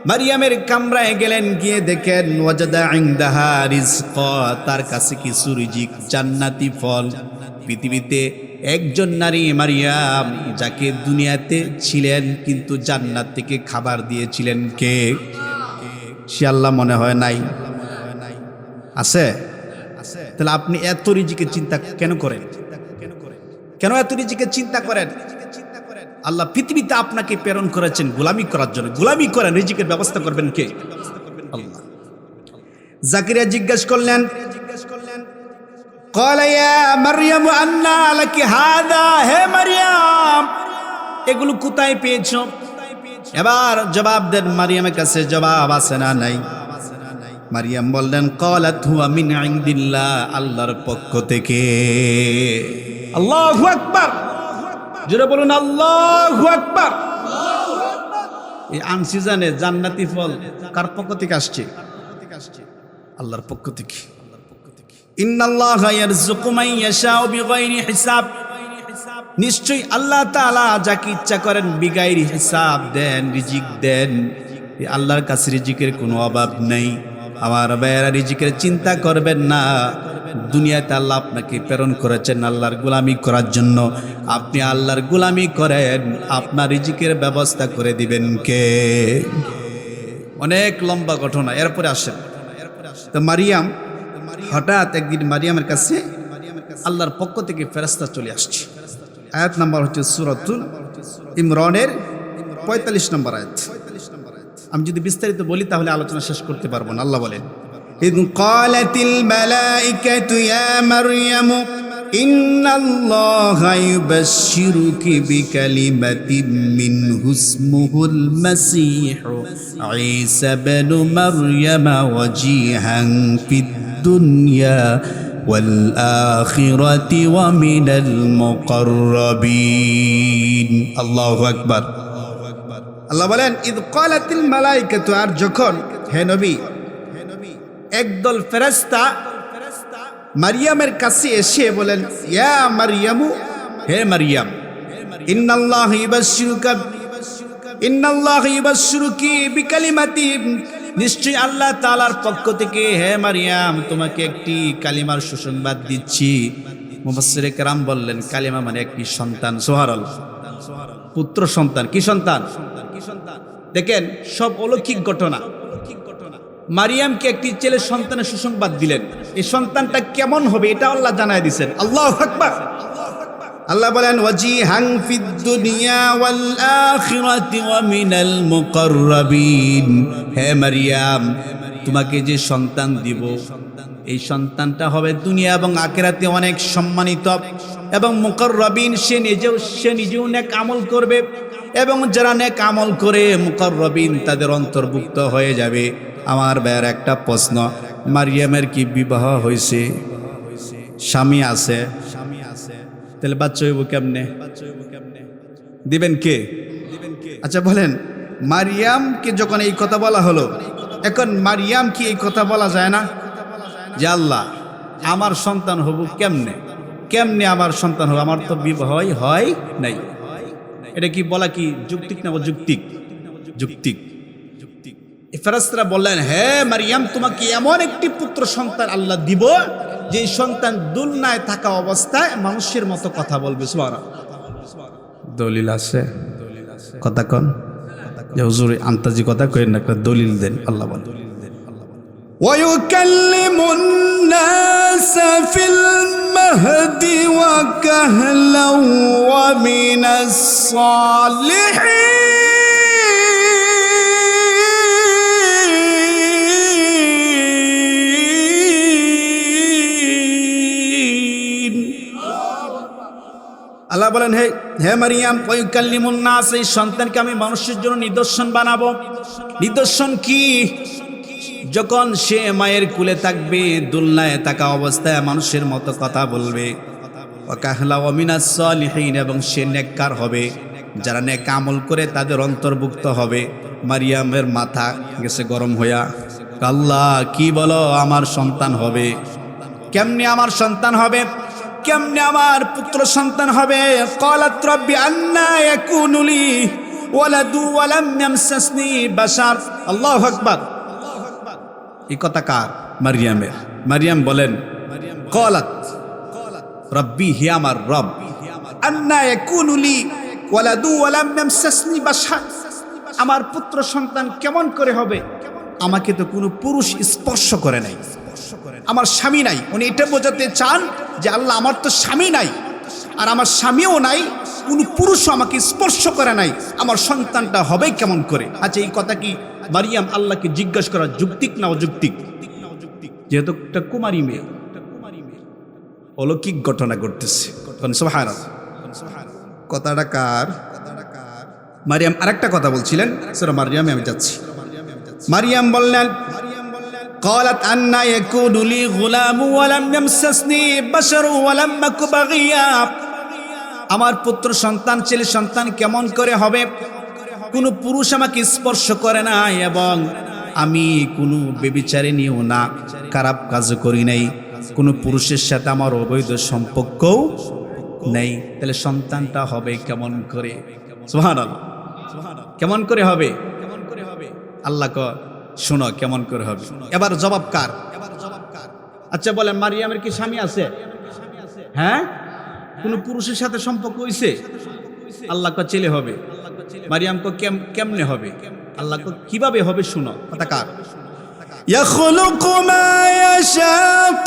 মারিয়ামের কামরায় গেলেন, গিয়ে দেখেন ওয়াজাদা ইনদাহা রিজকা, তার কাছে কিছু রিজিক, জান্নাতি ফল। পৃথিবীতে একজন নারী মারিয়াম যাকে দুনিয়াতে ছিলেন কিন্তু জান্নাত থেকে খাবার দিয়েছিলেন কে? সে আল্লাহ মনে হয় নাই। আছে? তাহলে আপনি এত রিজিকের চিন্তা কেন করেন? কেন এত রিজিকের চিন্তা করেন? আল্লাহ পৃথিবীতে আপনাকে প্রেরণ করেছেন গোলামি করার জন্য। গোলামি করেন, রিজিকের ব্যবস্থা করবেন কে? আল্লাহ। জাকারিয়া জিজ্ঞেস করলেন, ক্বালা ইয়া মারইয়াম আন্না লাকি হাযা, হে মারইয়াম এগুলো কোথায় পেয়েছো? এবার জবাব দেন, মারইয়ামের কাছে জবাব আছে না নাই? মারিয়াম বললেন, ক্বালাত হুয়া মিন ইনদিল্লাহ, আল্লাহর পক্ষ থেকে। আল্লাহু আকবার, জোরে বলুন আল্লাহু আকবার। এই আনসিজনে জান্নাতি ফল কার পক্ষ থেকে আসছে? আল্লাহর পক্ষ থেকে। ইন্নাল্লাহা ইয়ারযুকু মান ইয়াশাউ বিগাইরি হিসাব, নিশ্চয়ই আল্লাহ তাআলা যাকে ইচ্ছা করেন বিগাইরি হিসাব দেন, রিজিক দেন। এই আল্লাহর কাছে রিজিকের কোনো অভাব নেই। আমার ভাইয়েরা, রিজিকের চিন্তা করবেন না। দুনিয়াতে আল্লাহ আপনাকে প্রেরণ করেছেন আল্লাহর গোলামি করার জন্য। আপনি আল্লাহর গোলামি করেন, আপনার রিজিকের ব্যবস্থা করে দিবেন কে? অনেক লম্বা ঘটনা, এরপরে আসেন। তো মারিয়াম, হঠাৎ একদিন মারিয়ামের কাছে আল্লাহর পক্ষ থেকে ফেরেশতা চলে আসছে। আয়াত নাম্বার হচ্ছে সূরাতুল ইমরানের 45 নম্বর আয়াত। আমি যদি বিস্তারিত বলি তাহলে আলোচনা শেষ করতে পারবো না। আল্লাহ বলেন, إذ قالت الملائكة يا مريم إن الله يبشرك بكلمة منه اسمه المسيح عيسى بن مريم وجيها في الدنيا والآخرة ومن المقربين الله أكبر الله বলেন إذ قالت الملائكة, আর যখন হে নবী একদল ফেরেশতা মারিয়ামের কাছে এসে বলেন, ইয়া মারিয়ামু, হে মারিয়াম, ইন্নাল্লাহা ইউবাশশিরুকি বিকালিমাতিন, নিশ্চয়ই আল্লাহ তাআলার পক্ষ থেকে হে মারিয়াম তোমাকে একটি কালিমার সুসংবাদ দিচ্ছি। মুফাসসিরে কেরাম বললেন কালিমা মানে একটি সন্তান। সুবহানাল্লাহ, পুত্র সন্তান। কি সন্তান? দেখেন সব অলৌকিক ঘটনা। মারিয়ামকে একটি ছেলে সন্তানের সুসংবাদ দিলেন। এই সন্তানটা কেমন হবে এটা আল্লাহ জানায় দিয়েছেন। আল্লাহু আকবার। আল্লাহ বলেন, ওয়াজিহান ফিদ দুনিয়া ওয়াল আখিরাতি ওয়া মিনাল মুকাররাবিন, হে মারিয়াম তোমাকে যে সন্তান দিব এই সন্তানটা হবে দুনিয়া এবং আখিরাতে অনেক সম্মানিত এবং মুকাররাবিন, সে নিজেও নেক আমল করবে এবং যারা নেক আমল করে মুকাররাবিন তাদের অন্তর্ভুক্ত হয়ে যাবে। আমার ভাইয়ের একটা প্রশ্ন, মারিয়ামের কি বিবাহ হয়েছে? স্বামী আছে, তাহলে বাচ্চা হইব কেমনে? দিবেন কে? আচ্ছা বলেন, মারিয়ামকে যখন এই কথা বলা হলো, এখন মারিয়াম কি এই কথা বলা যায় না যে আল্লাহ আমার সন্তান হব কেমনে? কেমনে আমার সন্তান হব? আমার তো বিবাহই হয় নাই। এটা কি বলা কি যৌক্তিক না অযৌক্তিক? যৌক্তিক। ফেরেশতারা বললেন, হে মারিয়াম তোমাকে এমন একটি পুত্র সন্তান আল্লাহ দিব যে সন্তান দুনিয়ায় থাকা অবস্থায় মানুষের মতো কথা বলবে। সুবহানাল্লাহ। দলিল আছে? কথা কন যে হুজুর আন্তাজি কথা কইেন না, একটা দলিল দেন। আল্লাহ বলেন, ওয়ায়ুকাল্লিমুন নাস ফিল মাহদি ওয়া কাহলাও ওয়া মিনাস সালিহিন। আল্লাহ বলেন, হে মারিয়াম, ওয়ায়ুকাল্লিমুন নাস, এই সন্তানকে আমি মানুষের জন্য নিদর্শন বানাবো। নিদর্শন কি? যখন সে মায়ের কুলে থাকবে, দুলনায় থাকা অবস্থায় মানুষের মতো কথা বলবে। ওয়া কাহলা ওয়া মিনাস সালিহিন, এবং সে নেককার হবে, যারা নেক আমল করে তাদের অন্তর্ভুক্ত হবে। মারিয়ামের মাথা গেছে গরম হইয়া, আল্লাহ কি বলো, আমার সন্তান হবে? কেমনে আমার সন্তান হবে? কেমনে আমার পুত্র সন্তান হবে? ক্বালাত রাব্বি আন্না ইয়াকুনু লি ওয়ালাদু ওয়া লাম ইয়ামসাসনি বাশার। আল্লাহু আকবার। এই কথা কার? মারিয়ামের। মারিয়াম বলেন, ক্বালাত রাব্বি, হে আমার রব, আন্না ইয়াকুনু লি ওয়ালাদু ওয়া লাম ইয়ামসাসনি বাশার, আমার পুত্র সন্তান কেমন করে হবে? আমাকে তো কোনো পুরুষ স্পর্শ করে নাই, আমার স্বামী নাই। উনি এটা বোঝাতে চান যে আল্লাহ, আমার তো স্বামী নাই, আর আমার স্বামীও নাই, কোনো পুরুষও আমাকে স্পর্শ করে নাই, আমার সন্তানটা হবে কেমন করে? আচ্ছা, এই কথা কি মারিয়াম আল্লাহকে জিজ্ঞাসা করা যৌক্তিক না অযৌক্তিক? যেহেতু একটা কুমারী মেয়ে, অলৌকিক ঘটনা ঘটতেছে। সুবহানাল্লাহ। কথাটা কার? মারিয়াম আরেকটা কথা বলছিলেন, সূরা মারিয়ামে আমি যাচ্ছি। মারিয়াম বললেন, قالت أن يكون لي غلام ولم يمسسني بشر ولم أك بغيا, আমার পুত্র সন্তান, ছেলে সন্তান কেমন করে হবে? কোনো পুরুষ আমাকে স্পর্শ করে না, এবং আমি কোনো ব্যভিচারিণীও না, খারাপ কাজ করি নাই, কোনো পুরুষের সাথে আমার অবৈধ সম্পর্কও নেই। তাহলে সন্তানটা হবে কেমন করে? সুবহানাল্লাহ। কেমন করে হবে? আল্লাহ শোনো কেমন করে হবে। এবার জবাব কার? আচ্ছা বলেন, মারিয়ামের কি স্বামী আছে? হ্যাঁ, কোন পুরুষের সাথে সম্পর্ক হইছে? আল্লাহ কে ছেলে হবে। মারিয়াম কে কেমনে হবে? আল্লাহ কে কিভাবে হবে? শুনো কথা কার? ইয়াখলুকু মা ইয়াশা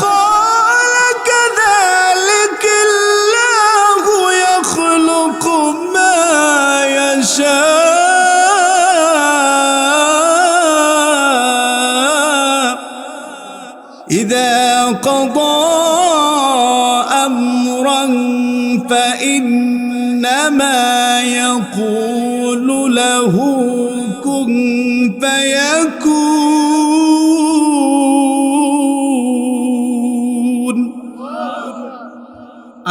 ক্বালা কাযালিকাল্লাহু ইয়াখলুকু মা ইয়াশা إذا قضى أمرا فإنما يقول له كن فيكون।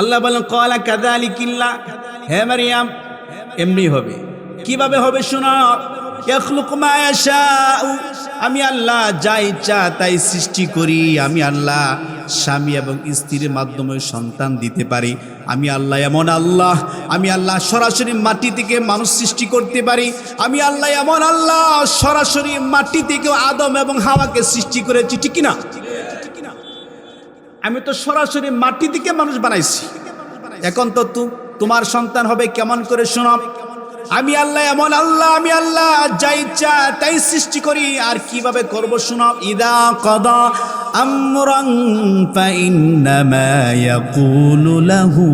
আল্লাহ বলেন, ক্বালা কাযালিকাল্লাহ, হে মারিয়াম এমনি হবে। কিভাবে হবে শোনো। ইয়াখলুকু মা ইয়াশাউ, আমি আল্লাহ যা ইচ্ছা তাই সৃষ্টি করি। আমি আল্লাহ স্বামী এবং স্ত্রীর মাধ্যমে সন্তান দিতে পারি। আমি আল্লাহ এমন আল্লাহ, আমি আল্লাহ সরাসরি মাটি থেকে মানুষ সৃষ্টি করতে পারি। আমি আল্লাহ এমন আল্লাহ, সরাসরি মাটি থেকে আদম এবং হাওয়াকে সৃষ্টি করেছি, ঠিক কিনা? আমি তো সরাসরি মাটি থেকে মানুষ বানাইছি। এখন তো তোমার সন্তান হবে কেমন করে শোনো। আমি আল্লাহ এমন আল্লাহ, আমি আল্লাহ যা ইচ্ছা তাই সৃষ্টি করি। আর কিভাবে করব শোনো। ইদা কাদা আমরান ফাইন্নামা ইয়াকুলু লাহু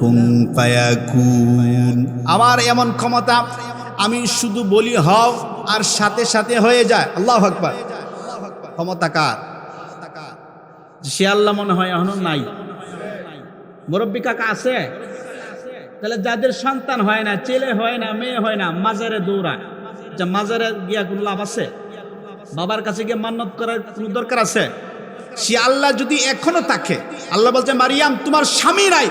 কুন ফায়াকুন। আমার এমন ক্ষমতা, আমি শুধু বলি হও, আর সাথে সাথে হয়ে যায়। আল্লাহু আকবার। ক্ষমতা কার? সে আল্লাহ মনে হয় এখনো নাই। মুরব্বী কাকা আছে? তাহলে যাদের সন্তান হয় না, ছেলে হয় না, মেয়ে হয় না, মাজারে দৌড়ায়। যা মাজারে গিয়া কোনো লাভ আছে? বাবার কাছে গিয়ে মান্নত করার কোনো দরকার আছে? সে আল্লাহ যদি এখনো থাকে, আল্লাহ বলছে মারিয়াম তোমার স্বামী নাই,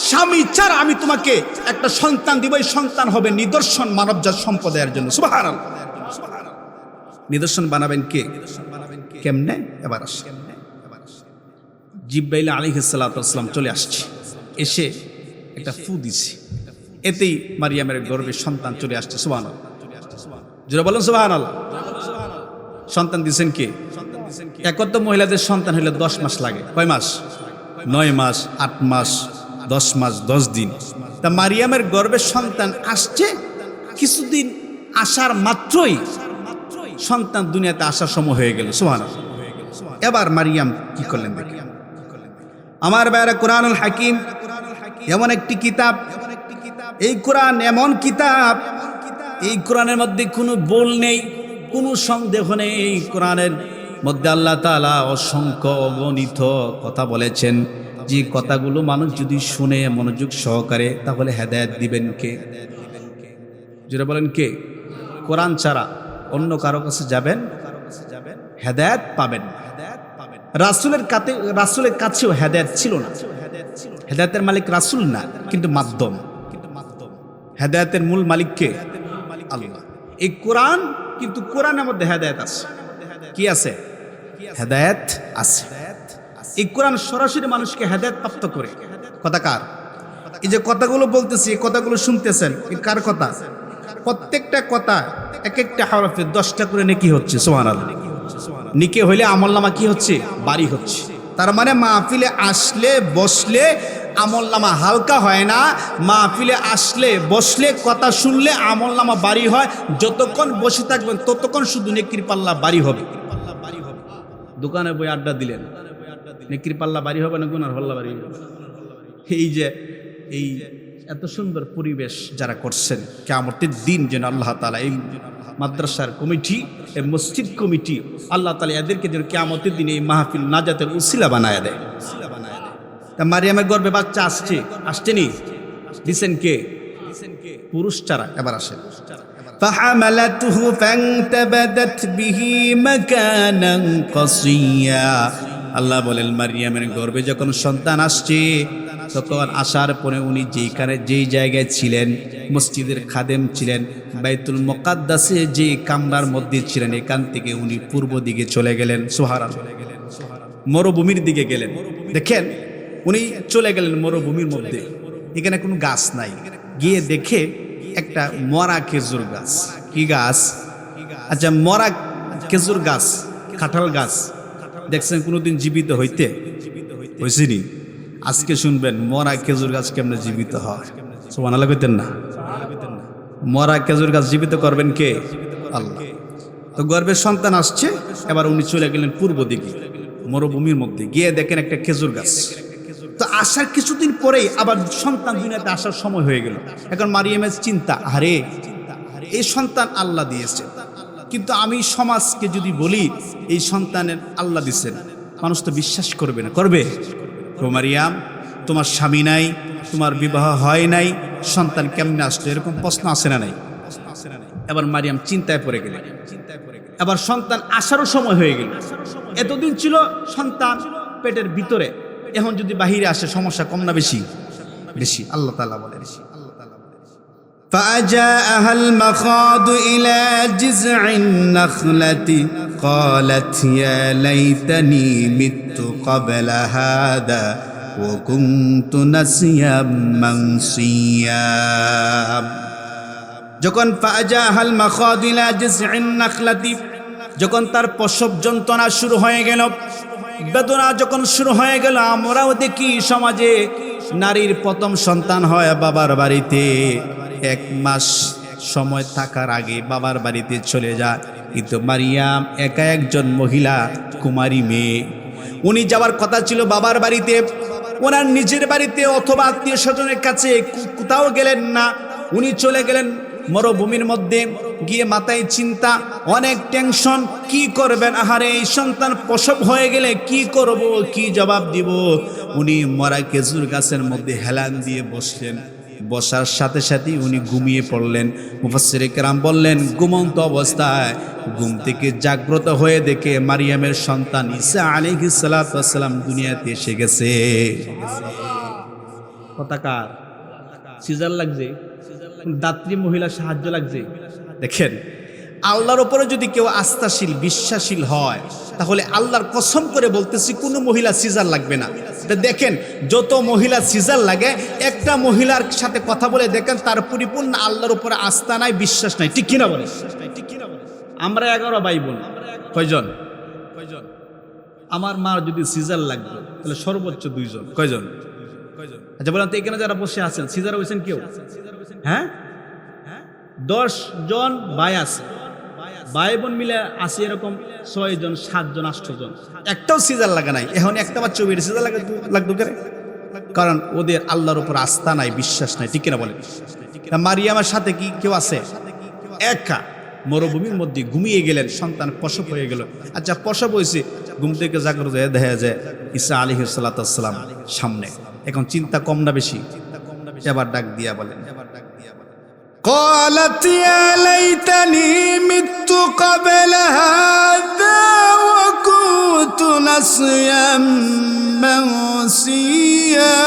স্বামী ছাড়া আমি তোমাকে একটা সন্তান দিব। এই সন্তান হবে নিদর্শন মানবজাত সম্প্রদায়ের জন্য। সুবহানাল্লাহ। নিদর্শন বানাবেন কে? কেমনে? এবার আসে জিবরাইল আলাইহিস সালাতু ওয়াস সালাম চলে আসছে, এসে একটা ফু দিছে, এতেই মারিয়ামের গর্ভে সন্তান চলে আসছে। সুবহানাল্লাহ। যারা বলেন সুবহানাল্লাহ। সন্তান দিবেন কে? একত মহিলাদের সন্তান হলে 10 মাস লাগে। কয় মাস? 9 মাস, 8 মাস, 10 মাস, 10 দিন। তা মারিয়ামের গর্ভে সন্তান আসছে, কিছুদিন আসার মাত্রই সন্তান দুনিয়াতে আসার সময় হয়ে গেল। সুবহানাল্লাহ। এবার মারিয়াম কি করলেন দেখি। আমার ভাইরা, কুরআনুল হাকিম এমন একটি কিতাব, এই কোরআন এমন কিতাব, এই কোরআনের মধ্যে কোনো ভুল নেই, কোনো সন্দেহ নেই। এই কোরআনের মধ্যে আল্লাহ তাআলা অসংখ্য অগণিত কথা বলেছেন, যে কথাগুলো মানুষ যদি শুনে মনোযোগ সহকারে, তাহলে হেদায়েত দিবেন কে? যেটা বলেন কে? কোরআন ছাড়া অন্য কারো কাছে যাবেন, হেদায়েত পাবেন। রাসূলের কাছেও হেদায়েত ছিল না। হেদায়েতের মালিক রাসূল না, কিন্তু মাধ্যম। হেদায়েতের মূল মালিক কে? আল্লাহ। এই কোরআন, কিন্তু কোরআনের মধ্যে হেদায়েত আছে। কি আছে? হেদায়েত আছে। এই কোরআন সরাসরি মানুষকে হেদায়েত প্রাপ্ত করে। কথা কার? এই যে কথাগুলো বলতেছি, এই কথাগুলো শুনতেছেন, এই কার কথা? প্রত্যেকটা কথা এক একটা হরফে 10টা করে নেকি হচ্ছে। সুবহানাল্লাহ। নেকি হইলে আমলনামা কি হচ্ছে? বাড়ি হচ্ছে। তার মানে মাহফিলে আসলে বসলে আমলনামা হালকা হয় না। মাহফিলে আসলে বসলে কথা শুনলে আমলনামা বাড়ি হয়। যতক্ষণ বসে থাকবেন ততক্ষণ শুধু নেকির পাল্লা বাড়ি হবে। দোকানে বই আড্ডা দিলেন, নেকির পাল্লা বাড়ি হবে না গুনার পাল্লা বাড়ি হবে? এই এত সুন্দর পরিবেশ যারা করছেন, কিয়ামতের দিন যেন আল্লাহ তাআলা এই মাদ্রাসার কমিটি, এই মসজিদ কমিটি, আল্লাহ তাআলা এদেরকে যেন কিয়ামতের দিনে এই মাহফিল নাজাতের উসিলা বানায় দেয়। তা মারিয়ামের গর্ভে বাচ্চা আসছেনি, দিছেন কে? পুরুষ ছাড়া। এবার আসেন, فحملته فانتبذت به مكانا قصيا। আল্লাহ বলেন মারিয়ামের গর্ভে যখন সন্তান আসছে, তখন আসার পরে উনি যেই জায়গায় ছিলেন, মসজিদের খাদেম ছিলেন, বাইতুল মুকাদ্দাসে যে কামরার মধ্যে ছিলেন, এখান থেকে উনি পূর্ব দিকে চলে গেলেন। সুবহানাল্লাহ। মরুভূমির দিকে গেলেন। দেখেন, উনি চলে গেলেন মরুভূমির মধ্যে, এখানে কোনো গাছ নাই। গিয়ে দেখে একটা মরা খেজুর গাছ। কি গাছ? আচ্ছা, মরা খেজুর গাছ, কাঁঠাল গাছ দেখছেন কোনোদিন জীবিত হইতে? হয়েছিনি? আজকে শুনবেন মরা খেজুর গাছ কেমনে জীবিত হয়। সুবহানাল্লাহ কইতেন না? মরা খেজুর গাছ জীবিত করবেন কে? আল্লাহ। তো গর্ভের সন্তান আসছে, এবার উনি চলে গেলেন পূর্ব দিকে মরুভূমির মধ্যে। গিয়ে দেখেন একটা খেজুর গাছ। তো আসার কিছুদিন পরেই আবার সন্তান দুনিয়াতে আসার সময় হয়ে গেল। এখন মারিয়ামের চিন্তা, আরে এই সন্তান আল্লাহ দিয়েছে, কিন্তু আমি সমাজকে যদি বলি এই সন্তানের আল্লাহ দিয়েছেন, মানুষ তো বিশ্বাস করবে না। করবে? তো মারিয়াম, তোমার স্বামী নাই, তোমার বিবাহ হয় নাই, সন্তান কেমনে আসলো? এরকম প্রশ্ন আসে না নাই? এবার মারিয়াম চিন্তায় পড়ে গেলেন। এবার সন্তান আসারও সময় হয়ে গেল। এতদিন ছিল সন্তান পেটের ভিতরে, এখন যদি বাহিরে আসে সমস্যা কম না বেশি? বেশি। আল্লাহ তাআলা বলেন, فأجاءها المخاض إلى جذع النخلة قالت يا ليتني مت قبل هذا وكنت نسيا منسيا। যখন فأجاءها المخاض إلى جذع النخلة, যখন তার প্রসব যন্ত্রণা শুরু হয়ে গেল, বেদনা যখন শুরু হয়ে গেল, আমরাও দেখি সমাজে নারীর প্রথম সন্তান হয় বাবার বাড়িতে, 1 মাস সময় থাকার আগে বাবার বাড়িতে চলে যায়। কিন্তু মারিয়াম একা একজন মহিলা, কুমারী মেয়ে, উনি যাওয়ার কথা ছিল বাবার বাড়িতে, ওনার নিজের বাড়িতে অথবা আত্মীয় স্বজনের কাছে কোথাও গেলেন না। উনি চলে গেলেন মরুভূমির মধ্যে। গিয়ে মাথায় চিন্তা, অনেক টেনশন, কি করবেন? আহারে, এই সন্তান প্রসব হয়ে গেলে কি করব, কি জবাব দিব? উনি মরা খেজুর গাছের মধ্যে হেলান দিয়ে বসলেন। বসার সাথে সাথে উনি ঘুমিয়ে পড়লেন। মুফাসসিরে কেরাম বললেন, ঘুমন্ত অবস্থায় ঘুম থেকে জাগ্রত হয়ে দেখে মারিয়ামের সন্তান ঈসা আলাইহিস সালাতু ওয়াস সালাম দুনিয়াতে এসে গেছে। কথাকার সিজার লাগছে, দাত্রী মহিলা সাহায্য লাগছে। দেখেন, আল্লাহর উপরে যদি কেউ আস্থাশীল, বিশ্বাসীল হয়, তাহলে আল্লাহর কসম করে বলতেছি কোনো মহিলা সিজার লাগবে না। দেখেন, যত মহিলা সিজার লাগে, একটা মহিলার সাথে কথা বলে দেখেন তার পরিপূর্ণ আল্লাহর উপরে আস্থা নাই, বিশ্বাস নাই। ঠিক কিনা বলে? আমরা 11 ভাই বোন। কয়জন? আমার মার যদি সিজার লাগবে তাহলে সর্বোচ্চ 2 জন। কয়জন? আচ্ছা বলেন তো, এখানে যারা বসে আছেন সিজার হয়েছেন কেউ? হ্যাঁ, 10 জন ভাই আছে, ভাই বোন মিলে আছে এরকম 6 জন, 7 জন, 8 জন, একটাও সিজার লাগা নাই। এখন একটা বাচ্চা বেরিয়ে সিজার লাগতো কেন? কারণ ওদের আল্লাহর উপর আস্থা নাই, বিশ্বাস নাই। ঠিক কিনা বলেন? মারিয়ামের সাথে কি কেউ আছে? একা মরুভূমির মধ্যে ঘুমিয়ে গেলেন, সন্তান প্রসব হয়ে গেল। আচ্ছা, প্রসব হয়েছে, ঘুম থেকে জাগ্রত হয়ে দেখা যায় ঈসা আলাইহিস সালাতু ওয়াসসালাম সামনে। এখন চিন্তা কম না বেশি? এবার ডাক দিয়া বলেন, قالت يا ليتني مت قبل هذا وكنت نسيا منسيا।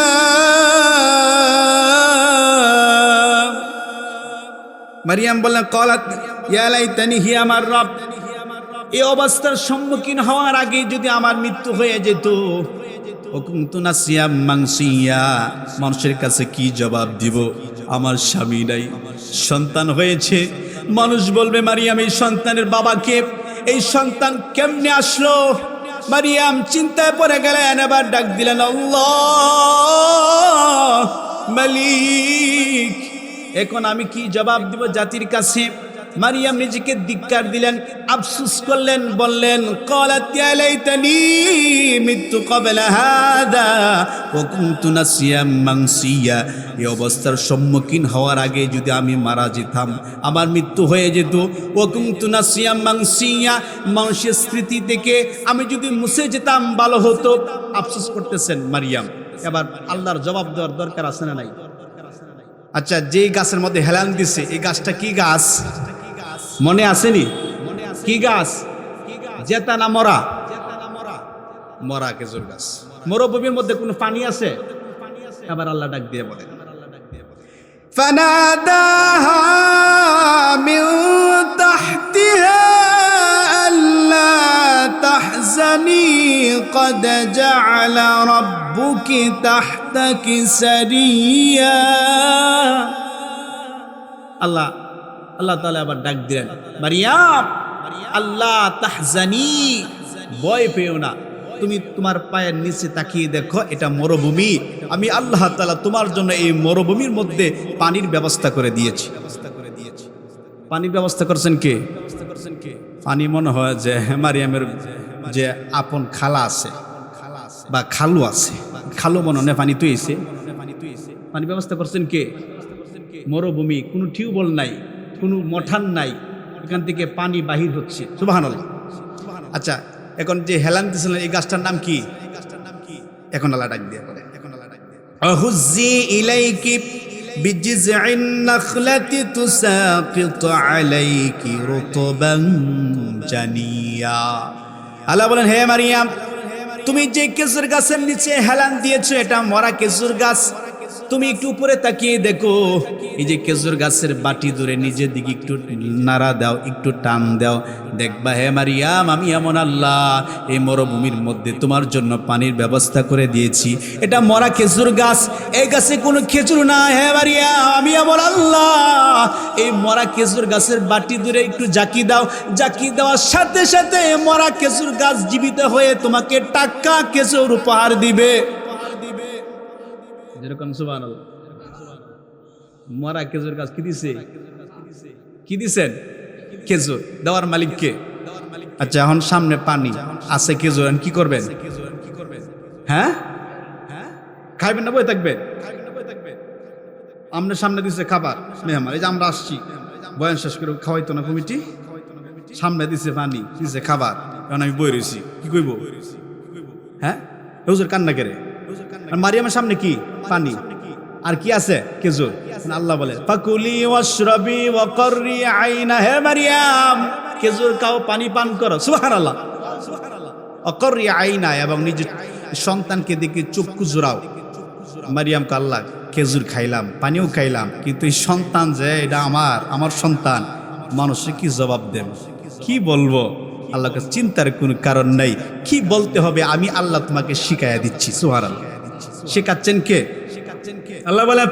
মারিয়াম বললেন قالت يا ليتني হে আমার রব, এই অবস্থার সম্মুখীন হওয়ার আগে যদি আমার মৃত্যু হয়ে যেত, ওকুনতু নাসিয়া মানসিয়া, মানুষের কাছে কি জবাব দিব? আমার স্বামী নাই, সন্তান হয়েছে, মানুষ বলবে মারিয়াম এই সন্তানের বাবাকে, এই সন্তান কেমনে আসলো? মারিয়াম চিন্তায় পড়ে গেলেন, এবার ডাক দিলেন আল্লাহ মালিক, এখন আমি কি জবাব দিব জাতির কাছে? মারিয়াম নিজেকে ধিক্কার দিলেন, আফসোস করলেন, বললেন ক্বালাত ইয়া লাইতানি মিতু ক্বাবলা হাদা ওয়া কুনতু নাসিয়াম মানসিয়া। এই অবস্থার সম্মুখীন হওয়ার আগে যদি আমি মারা যেতাম, আমার মৃত্যু হয়ে যেত, ওয়া কুনতু নাসিয়াম মানসিয়া, মানুষের স্মৃতি থেকে আমি যদি মুছে যেতাম ভালো হতো। আফসোস করতেছেন মারিয়াম। এবার আল্লাহর জবাব দেওয়ার দরকার আছে না নাই? আচ্ছা, যেই গাছের মধ্যে হেলান দিছে, এই গাছটা কি গাছ মনে আসেনি? কি গাছ? জেতা না মরা? মরা খেজুর গাছ। মরুভূমির মধ্যে কোনো পানি আছে? আবার আল্লাহ ডাক দিয়ে বলেন ফানাদাহা মিন তাহতিহা আল্লা তাহজানি ক্বাদ জাআলা রাব্বুকি তাহতাকি সারিয়া। আল্লাহ তাআলা আবার ডাক দিলেন, মারিয়াম আল্লাহ তাহজানি, ভয় পেও না, তুমি তোমার পায়ের নিচে তাকিয়ে দেখো, এটা মরুভূমি। আমি আল্লাহ তাআলা তোমার জন্য এই মরুভূমির মধ্যে পানির ব্যবস্থা করে দিয়েছি। পানির ব্যবস্থা করছেন কে? পানি মনে হয় যে মারিয়ামের যে আপন খালা আছে বা খালু আছে, খালু মনে হয় পানি তুইছে। পানি ব্যবস্থা করছেন কে? মরুভূমি, কোনো টিউবওয়েল নাই, কোনো মঠান নাই, এখান থেকে পানি বাহির হচ্ছে। সুবহানাল্লাহ। আচ্ছা, এখন যে হেলান দিয়েছিলেন এই গাছটার নাম কি? এখন আল্লাহ ডাক দিয়ে বলে আহুজ্জি ইলাইকি বিজিযইন নাখলাতি তুসাকিত আলাইকি রুতবান জানিয়া। আল্লাহ বলেন, হে মারিয়াম, তুমি যে খেজুর গাছের নিচে হেলান দিয়েছো এটা মরা খেজুর গাছ। তুমি একটু উপরে তাকিয়ে দেখো, এই যে খেজুর গাছের বাটি ধরে নিজের দিকে একটু নাড়া দাও, একটু টান দাও, দেখবা হে মারিয়াম আমি এমন আল্লাহ এই মরুভূমির মধ্যে তোমার জন্য পানির ব্যবস্থা করে দিয়েছি। এটা মরা খেজুর গাছ, এই গাছে কোনো খেজুর না। হে মারিয়াম আমি এমন আল্লাহ এই মরা খেজুর গাছের বাটি ধরে একটু জাকি দাও, জাকি দেওয়ার সাথে সাথে মরা খেজুর গাছ জীবিত হয়ে তোমাকে টাটকা খেজুর উপহার দিবে। যেরকম সুবহানাল্লাহ। মরা খেজুর গাছ কি দিছে? কি দিছেন? খেজুর। দেওয়ার মালিক কে? আচ্ছা, এখন সামনে পানি আছে, খেজুর, কি করবেন? হ্যাঁ, খাইবেন না বই থাকবেন? আমরা সামনে দিছে খাবার মেহমান, এই যে আমরা আসছি বয়ান শেষ করে খাওয়াইতো না কমিটি, সামনে দিছে পানি, দিছে খাবার, এখন আমি বই রয়েছি, কি কইব? হ্যাঁ, হুজুর কান্না করে। আর মারিয়ামের সামনে কি? পানি। আর কি আছে? খেজুর। আল্লাহ বলে ফাকুলি ওয়াশরাবি ওয়া কররি আইনা। হে মারিয়াম খেজুর খাও, পানি পান করো। সুবহানাল্লাহ। অকরি আইনা, এবং নিজের সন্তানকে দেখে চক্ষু জোড়াও। মারিয়াম কে আল্লাহ খেজুর খাইলাম, পানিও খাইলাম, কিন্তু এই সন্তান যে এটা আমার সন্তান, মানুষে কি জবাব দেব, কি বলবো? আল্লাহকে চিন্তার কোনো কারণ নাই, কি বলতে হবে আমি আল্লাহ তোমাকে শিখাইয়া দিচ্ছি। সুবহানাল্লাহ। শেখাচ্ছেন কে? আল্লাহ বলে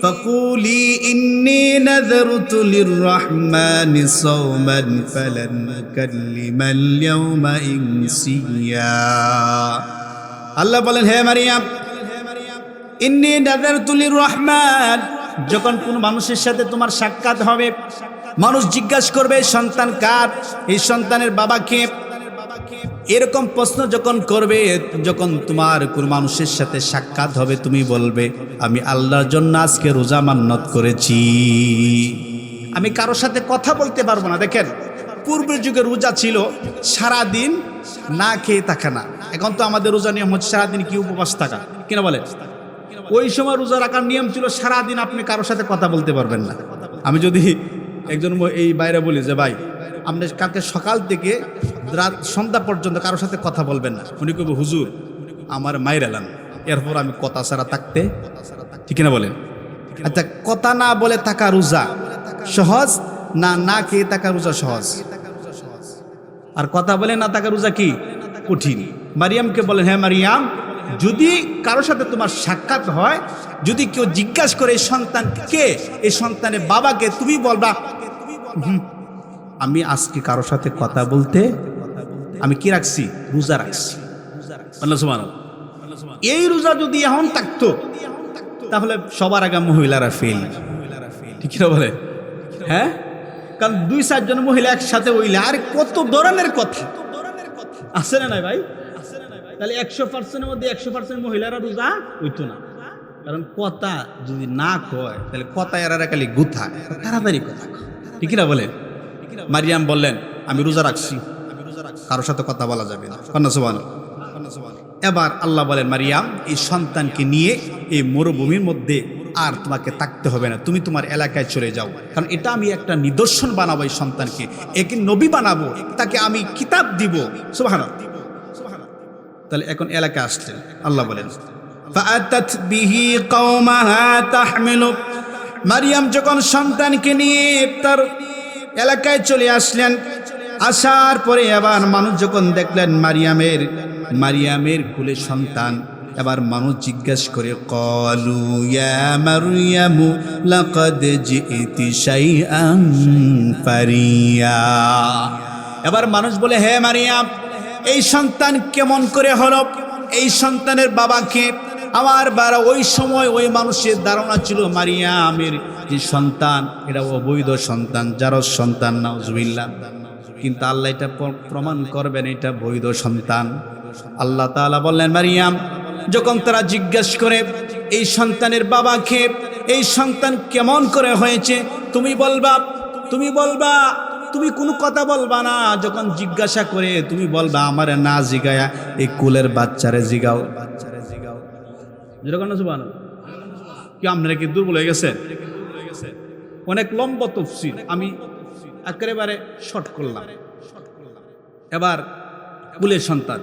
ফাকুলি ইন্নী নাযারতু লিররহমানি সাওমান ফালান নুকাল্লিমাল ইয়াওমা ইনসিয়া। আল্লাহ বলেন, হে মারিয়াম ইন্নী নাযারতু লিররহমান, যখন কোন মানুষের সাথে তোমার সাক্ষাৎ হবে, মানুষ জিজ্ঞাসা করবে সন্তান কার, এই সন্তানের বাবা কে, এরকম প্রশ্ন যখন করবে, যখন তোমার কোন মানুষের সাথে সাক্ষাৎ হবে, তুমি বলবে আমি আল্লাহর জন্য আজকে রোজা মান্নত করেছি, আমি কারোর সাথে কথা বলতে পারবো না। দেখেন, পূর্বের যুগে রোজা ছিল সারা দিন না খেয়ে থাকা না, এখন তো আমাদের রোজা নিয়ম হচ্ছে সারাদিন কি উপবাস থাকা, কিনা বলে? ওই সময় রোজা রাখার নিয়ম ছিল সারাদিন আপনি কারোর সাথে কথা বলতে পারবেন না। আমি যদি একজন এই বাইরে বলি যে ভাই আপনি কালকে সকাল থেকে রাত সন্ধ্যা পর্যন্ত কারোর সাথে কথা বলবেন না, উনি কইব হুজুর আমার মায়ের এলাম, এরপর আমি কথা ছাড়া থাকতে, ঠিক না বলেন? আচ্ছা, কথা না বলে থাকা রোজা সহজ না, না খেয়ে থাকা রোজা সহজ? আর কথা বলে না থাকা রোজা কি কঠিন? মারিয়ামকে বলেন, হ্যাঁ মারিয়াম, যদি কারোর সাথে তোমার সাক্ষাৎ হয়, যদি কেউ জিজ্ঞাসা করে এই সন্তান কে, এই সন্তানের বাবাকে, তুমি বলবা আমি আজকে কারোর সাথে কথা বলতে আমি কি রাখছি, রোজা রাখছি। আল্লাহ সুবহানাহু। এই রোজা যদি এখন থাকতো তাহলে সবার আগে মহিলারা ফেল, ঠিক না বলে? হ্যাঁ, কারণ 2-4 জন মহিলা একসাথে হইলে আর কত ধরনের কথা আছে না ভাই? তাহলে 100%-এর মধ্যে 100% মহিলারা রোজা হইতো না, কারণ কথা যদি না কয় তাহলে কথা এরা খালি গুথা, তাড়াতাড়ি কথা, ঠিক না বলে? মারিয়াম বললেন আমি রোজা রাখছি, কারোর সাথে কথা বলা যাবে না। সুবহানাল্লাহ। এবার আল্লাহ বলেন, মারিয়াম এই সন্তানকে নিয়ে এই মরুভূমির মধ্যে আর তোমাকে থাকতে হবে না, তুমি তোমার এলাকায় চলে যাও, কারণ এটা আমি একটা নিদর্শন বানাবো, এই সন্তানকে একে নবী বানাবো, তাকে আমি কিতাব দিব। সুবহানাল্লাহ। তাহলে এখন এলাকায় আসলেন, আল্লাহ বলেন ফাআতাত বিহি কওমাহা তাহমিলু। মারিয়াম যখন সন্তানকে নিয়ে তার এলাকায় চলে আসলেন, আসার পরে এবার মানুষ যখন দেখলেন মারিয়ামের কোলে সন্তান, এবার মানুষ জিজ্ঞাসা করে ক্বালু ইয়া মারইয়ামু লাকাদ জিইতি শাইআন ফারিয়া। এবার মানুষ বলে, হে মারিয়াম, এই সন্তান কেমন করে হলো? এই সন্তানের বাবাকে আমার বারা ওই সময় ওই মানুষের ধারণা ছিল মারিয়ামের যে সন্তান এটা অবৈধ সন্তান, জারজ সন্তান, নাউজুবিল্লাহ। কিন্তু আল্লাহ এটা প্রমাণ করবেন এটা বৈধ সন্তান। আল্লাহ তাআলা বললেন, মারিয়াম যখন তারা জিজ্ঞাসা করে এই সন্তানের বাবাকে, এই সন্তান কেমন করে হয়েছে, তুমি বলবা তুমি কোনো কথা বলবা না। যখন জিজ্ঞাসা করে তুমি বলবা আমার না জিগায়া এই কুলের বাচ্চারে জিগাও। যেরকম না সুবহানাল্লাহ। কি আপনারা কি দুর্বল হয়ে গেছে? অনেক লম্বা তাফসীর, আমি একেবারে শর্ট করলাম। এবার কুলের সন্তান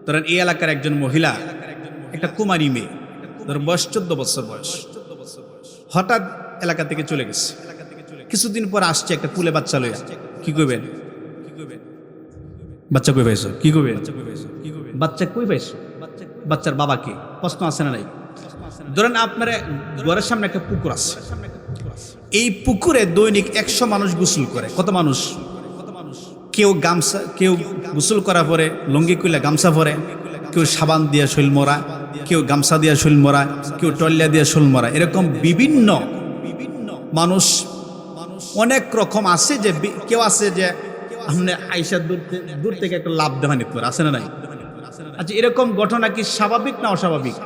ধরেন এই এলাকার একজন মহিলা, একটা কুমারী মেয়ে, ধর বয়স 14 বছর বয়স, হঠাৎ এলাকা থেকে চলে গেছে। কিছুদিন পর আসছে একটা কুলে বাচ্চা লইয়া, কি কইবেন? বাচ্চা কই পাইছো? কি কইবেন? বাচ্চা কই পাইছো? বাচ্চার বাবাকে প্রশ্ন আছে না নাই? ধরেন আপনার ঘরের সামনে একটা পুকুর আছে, এই পুকুরে দৈনিক 100 মানুষ গোসল করে। কত মানুষ? কেউ গামছা, কেউ গোসল করার পরে লুঙ্গি কইলা গামছা পরে, কেউ সাবান দিয়ে শৈল মরা, কেউ গামছা দিয়ে শৈল মরা, কেউ টল্লা দিয়ে শৈল মরা, এরকম বিভিন্ন মানুষ অনেক রকম আছে। যে কেউ আছে যে আপনি আইসা দূর থেকে একটা লাভ দেওয়া নিতে পারে, আছে না নাই? আচ্ছা, এরকম ঘটনা কি স্বাভাবিক না অস্বাভাবিক?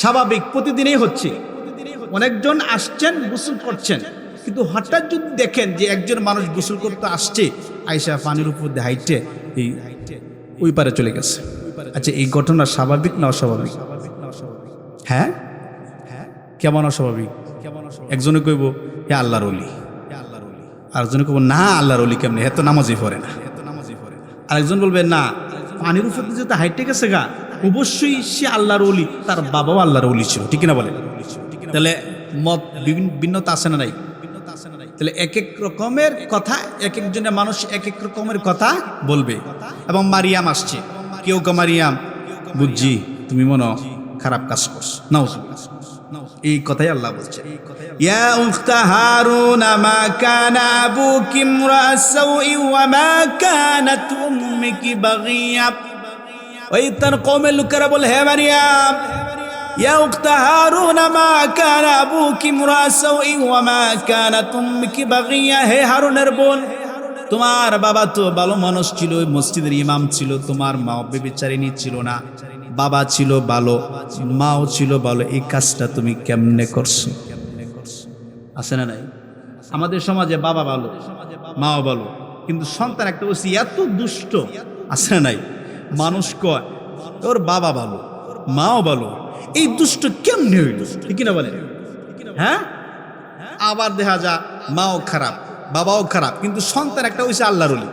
স্বাভাবিক, প্রতিদিনই হচ্ছে। অনেকজন আসছেন গোসল করছেন, কিন্তু হঠাৎ যদি দেখেন যে একজন মানুষ গোসল করতে আসছে, আইসা পানির উপর দিয়ে হাইটে এই ওই পারে চলে গেছে। আচ্ছা, এই ঘটনা স্বাভাবিক না অস্বাভাবিক? হ্যাঁ, কেমন অস্বাভাবিক? একজনে কইব হে আল্লাহর ওলি, আরেকজনে কইব না আল্লাহর ওলি কেমনে, এত নামাজই পড়ে না। আরেকজন বলবে না, পানির উপর দিয়ে যেতে হাইটে গেছে গা, অবশ্যই সে আল্লাহর ওলি, তার বাবাও আল্লাহর ওলি ছিল, ঠিক না বলে? তাহলে মত ভিন্নতা আছে না নাই? তাহলে এক এক রকমের কথা, এক একজনের মানুষ এক এক রকমের কথা বলবে। এবং মারিয়াম আসছে, কেউ কে মারিয়াম বুঝছি তুমি মনে খারাপ কাজ করছো, নাউজুবিল্লাহ, এই কথাই আল্লাহ বলছে। ইয়া উখতা হারুন মা কানা আবুকি ইমরাআ সাউই ওয়া মা কানাত উম্মুকি বাগিয়া। ওই তার কওমের লোকেরা বলে, হে মারিয়াম, ইয়া উখতা হারুন মা কানা আবুকি ইমরাআ সাউই ওয়া মা কানাত উম্মুকি বাগিয়া। হে হারুনের বোন, তোমার বাবা তো ভালো মানুষ ছিল, মসজিদের ইমাম ছিল, তোমার মা ব্যভিচারিণী ছিল না, বাবা ছিল ভালো, মাও ছিল ভালো, এই কাজটা তুমি কেমনে করছো? আছে না নাই? আমাদের সমাজে বাবা ভালো, মাও ভালো, কিন্তু সন্তান একটা বলছি এত দুষ্ট, আছে না নাই? মানুষ কয় তোর বাবা ভালো, মাও ভালো, এই দুষ্ট কেমনে হইল, ঠিক না বলেন? হ্যাঁ, আবার দেখা যা মাও খারাপ, বাবাও খারাপ, কিন্তু সন্তান একটা হইছে আল্লাহর ওলি।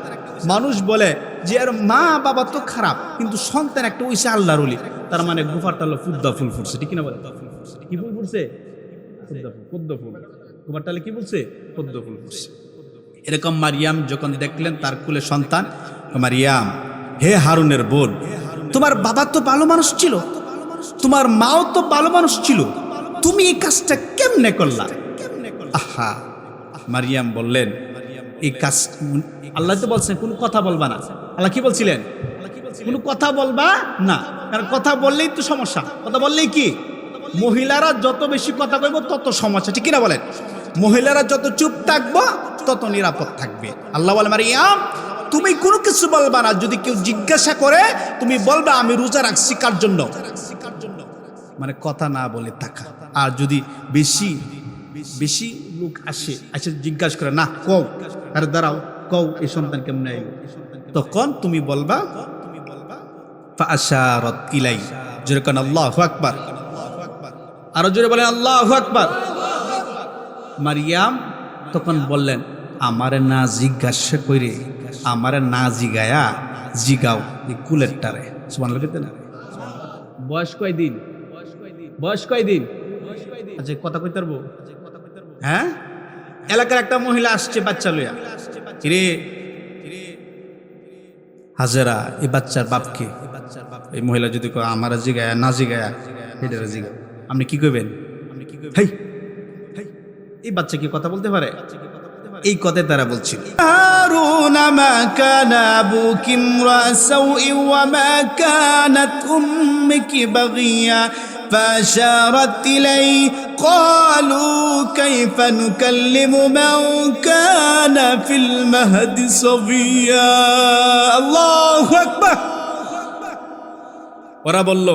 মানুষ বলে যে আর মা বাবা তো খারাপ, কিন্তু সন্তান একটা হইছে আল্লাহর ওলি, তার মানে গোফার তালে পদ্মা ফুল ফুটছে, ঠিক না বলেন? কি ফুল ফুটছে? পদ্মা ফুল। গোফার তালে কি বলছে? পদ্মা ফুল ফুটছে। এরকম মারিয়াম যখন দেখলেন তার কুলে সন্তান, মারিয়াম হে হারুনের বোন, তোমার বাবা তো ভালো মানুষ ছিল, তোমার মাও তো ভালো মানুষ ছিল, তুমি এই কাজটা কেমনে করলা? আহা, মারিয়াম বললেন এই কাজ আল্লাহ তো বলছেন কোনো কথা বলবা না। আল্লাহ কি বলছিলেন? কোনো কথা বলবা না, কারণ কথা বললেই তো সমস্যা। কথা বললেই কি, মহিলারা যত বেশি কথা কইব তত সমস্যা, ঠিক কিনা বলেন? মহিলারা যত চুপ থাকবো তত নিরাপদ থাকবে। আল্লাহ বলে মারিয়াম তুমি কোনো কিছু বলবা না, যদি কেউ জিজ্ঞাসা করে তুমি বলবা আমি রোজা রাখছি কার জন্য, মানে কথা না বলে থাকা। আর যদি বেশি বেশি লোক আসে জিজ্ঞাসা করে না কও, আরে দাঁড়াও কও এই সন্তান কেমন আইল, তখন তুমি বলবা ফাআশারাত ইলাই, জোরে কোন আল্লাহু আকবার, আরো জোরে বলেন আল্লাহু আকবার। মারিয়াম তখন বললেন আমারে না জিজ্ঞাসা করে, আমারে না জিগায়া জিগাও এই কুলেরটারে। সুবহানাল্লাহ বলতে না? বয়স কয়দিন? বয়স কয়দিন? আচ্ছা কথা কইতে পারবো? হ্যাঁ, এলাকার একটা মহিলা আসছে বাচ্চা লইয়া, রে হাজেরা এই বাচ্চার বাপকে। এই মহিলা যদি আমার জিগায়া না জিগায়া এটারে জিগাও, আপনি কি কইবেন? হেই এই বাচ্চা কি কথা বলতে পারে? এই কথাই তারা বলছিল। হারুনা মা কানা আবুকি ইমরা সাউইন ওয়া মা কানাত উম্মুকি বাগিয়া فأشارت إليه قالوا كيف نكلم من كان في المهد صبيا الله أكبر। ওরা বলল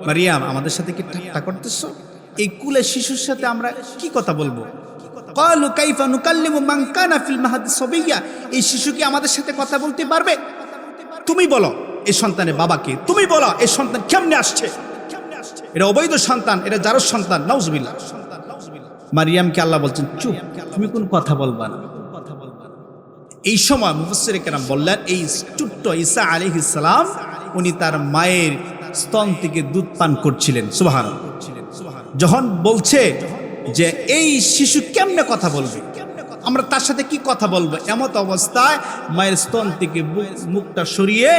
মারিয়াম আমাদের সাথে কি ঠাট্টা করতেছো? এই কুলে শিশুর সাথে আমরা কি কথা বলবো? قالوا كيف نكلم من كان في المهد صبيا, এই শিশু কি আমাদের সাথে কথা বলতে পারবে? তুমি বলো এই সন্তানের বাবাকে, তুমি বলো এই সন্তান কেমনে আসছে, এটা অবৈধ সন্তান, এটা জারজ সন্তান, নাউজুবিল্লাহ। মারিয়ামকে আল্লাহ বলছেন চুপ, তুমি কোন কথা বলবা না। এই সময় মুফাসসিরে কেরাম বললেন এই ছোট্ট ঈসা আলাইহিস সালাম উনি তার মায়ের স্তন থেকে দুধ পান করছিলেন। সুবহানাল্লাহ। যখন বলছে যে এই শিশু কেমনে কথা বলবে, আমরা তার সাথে কি কথা বলবো, এমত অবস্থায় মায়ের স্তন থেকে মুখটা সরিয়ে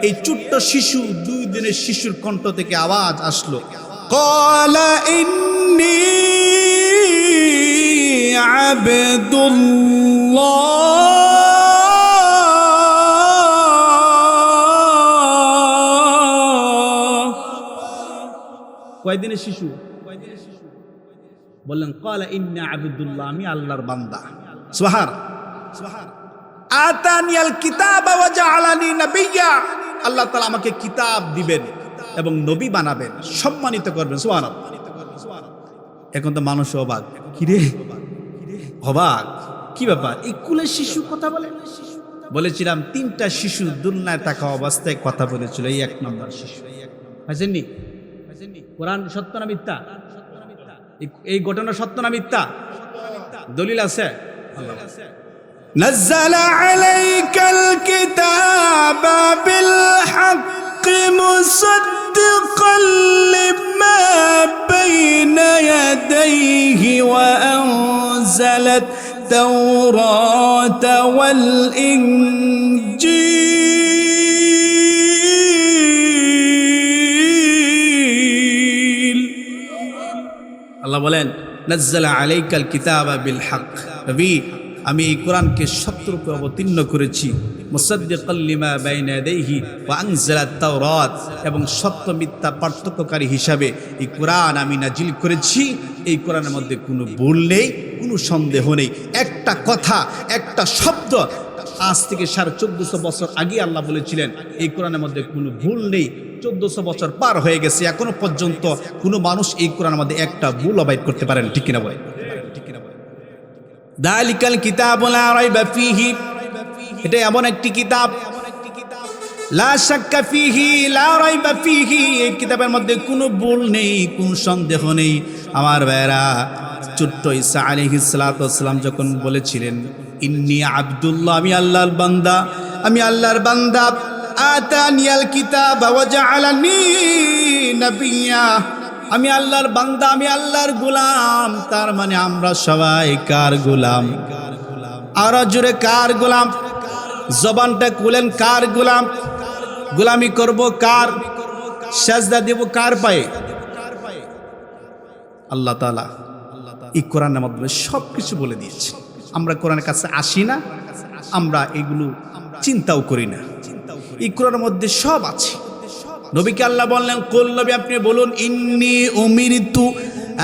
এই ছোট্ট শিশু, 2 দিনের শিশুর কণ্ঠ থেকে আওয়াজ আসলো, ক্বালা ইন্নী আবদুল্লাহ। কয়দিনের শিশু? বললেন ক্বালা ইন্নী আবদুল্লাহ, আমি আল্লাহর বান্দা। সুবহানাল্লাহ। আতানিয়াল কিতাবা ওয়া জাআলানি নাবিয়্যা, আল্লাহ তাআলা আমাকে কিতাব দিবেন এবং নবী বানাবেন, সম্মানিত করবেন। সুবহানাল্লাহ। এখন তো মানুষ অবাক, কি রে অবাক, কি ব্যাপার এই কুলের শিশু কথা বলে? বলেছিলাম 3টা শিশু দুনিয়ায় থাকা অবস্থায় কথা বলেছিল, এই 1 নম্বর শিশু। বুঝেননি? কোরআন সত্য না মিথ্যা? এই ঘটনা সত্য না মিথ্যা? দলিল আছে। نزل عليك الكتاب بالحق مصدقا لما بين يديه وأنزل التوراة والإنجيل। আল্লাহ বলেন نزل عليك الكتاب بالحق, নবী আমি এই কোরআনকে সত্যরূপে অবতীর্ণ করেছি, মুসাদ্দিকাল লিমা বাইনা ইয়াদাইহি ওয়া আনজালাত তাওরাত, এবং সত্য মিথ্যা পার্থক্যকারী হিসাবে এই কোরআন আমি নাজিল করেছি। এই কোরআনের মধ্যে কোনো ভুল নেই, কোনো সন্দেহ নেই। একটা কথা, একটা শব্দ আজ থেকে 1450 বছর আগে আল্লাহ বলেছিলেন এই কোরআনের মধ্যে কোনো ভুল নেই। 1400 বছর পার হয়ে গেছে, এখনো পর্যন্ত কোনো মানুষ এই কোরআনের মধ্যে একটা ভুল অবাইদ করতে পারেন, ঠিক কিনা বলে? দালিকাল কিতাবু লা রাইবা ফীহি, এটা এমন একটি কিতাব লা শাক্কা ফিহি লা রাইবা ফিহি, এই কিতাবের মধ্যে কোনো ভুল নেই, কোনো সন্দেহ নেই। আমার ভাইরা, ছোট্ট ঈসা আলাইহিস সালাতু ওয়াস সালাম যখন বলেছিলেন ইন্নী আব্দুল্লাহ, আমি আল্লাহর বান্দা, আমি আল্লাহর বান্দা, আতানিয়াল কিতাব ওয়া জাআলানি নাবিয়্যা, আমি আল্লাহর বান্দা, আমি আল্লাহর গোলাম। তার মানে আমরা সবাই কার গোলাম? আর জোরে কার গোলাম? জবানটা খুলেন, কার গোলাম? গোলামি করব কার? সাজদা দেব কার পায়ে? আল্লাহ তাআলা এই কোরআনের মাধ্যমে সব কিছু বলে দিয়েছে। আমরা কোরআনের কাছে আসি না, আমরা এগুলো চিন্তাও করি না। এই কোরআনের মধ্যে সব আছে। নবীকে আল্লাহ বললেন, কুল, নবী আপনি বলুন, ইন্নী উমিরতু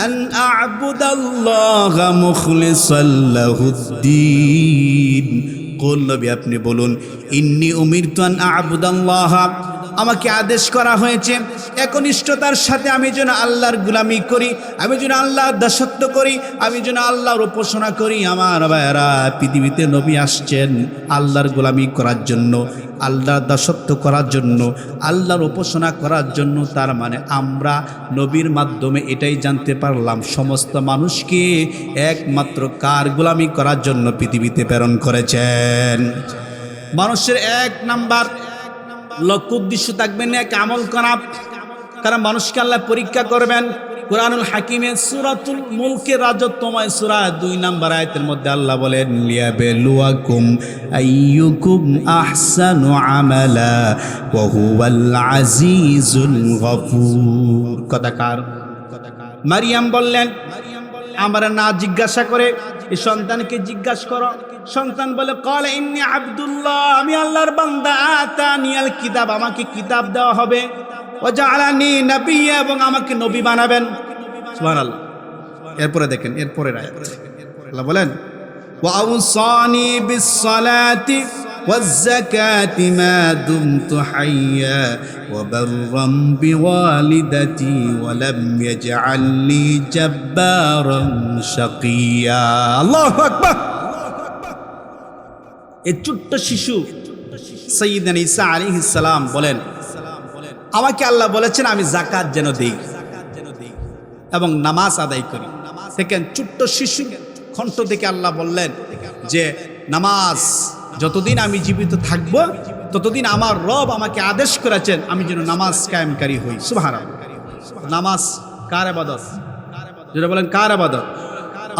আন আ'বুদাল্লাহা মুখলিসাল লাহুদ্দিন। কুল, নবী আপনি বলুন, ইন্নী উমিরতু আন আ'বুদাল্লাহা, আমাকে আদেশ করা হয়েছে একনিষ্ঠতার সাথে আমি যেন আল্লাহর গোলামি করি, আমি যেন আল্লাহর দাসত্ব করি, আমি যেন আল্লাহর উপাসনা করি। আমার ভাইয়েরা, পৃথিবীতে নবী আসছেন আল্লাহর গোলামি করার জন্য, আল্লাহর দাসত্ব করার জন্য, আল্লাহর উপাসনা করার জন্য। তার মানে আমরা নবীর মাধ্যমে এটাই জানতে পারলাম সমস্ত মানুষকে একমাত্র কার গোলামি করার জন্য পৃথিবীতে প্রেরণ করেছেন। মানুষের এক নাম্বার লক্ষ্য উদ্দেশ্য থাকবে না এক আমল করা, কারণ মানুষকে আল্লাহ পরীক্ষা করবেন। কুরআনুল হাকিমে সূরাতুল মুলকের রাজত্বময় সূরা 2 নম্বর আয়াতের মধ্যে আল্লাহ বলেন, লিয়াবলুয়াকুম আইয়ুকুম আহসানু আমালা ওয়া হুয়াল আজিজুল গফুর। কথাকার মারিয়াম বললেন, আমরা না জিজ্ঞাসা করে এই সন্তানকে জিজ্ঞাসা করো। সন্তান বলে, ক্বালা ইন্নী আব্দুল্লাহ, আমি আল্লাহর বান্দা, আতানিয়াল কিতাব, আমাকে কিতাব দেওয়া হবে, ওয়া জাআলানি নাবিয়্যা, এবং আমাকে নবী বানাবেন। সুবহানাল্লাহ। এরপরে দেখেন, এরপরের আয়াত আল্লাহ বলেন, ওয়া আওসানি বিস সালাতি ওয়াজ যাকাতি মা দুমতু হাইয়্যা ওয়া বাররাম বিওয়ালিদাতি ওয়া লাম ইয়াজআলনি জাব্বারান শাকিয়্যা। আল্লাহু আকবার। এই ছোট্ট শিশু সাইয়্যিদনা ঈসা আলাইহিস সালাম বলেন, আমাকে আল্লাহ বলেছেন আমি যাকাত যেন দেই এবং নামাজ আদায় করি। দেখেন, ছোট্ট শিশু কণ্ঠ থেকে আল্লাহ বললেন যে নামাজ, যতদিন আমি জীবিত থাকব ততদিন আমার রব আমাকে আদেশ করেছেন আমি যেন নামাজ কায়েমকারী হই। সুবহানাল্লাহ। নামাজ কার ইবাদত? যেটা বলেন কার ইবাদত?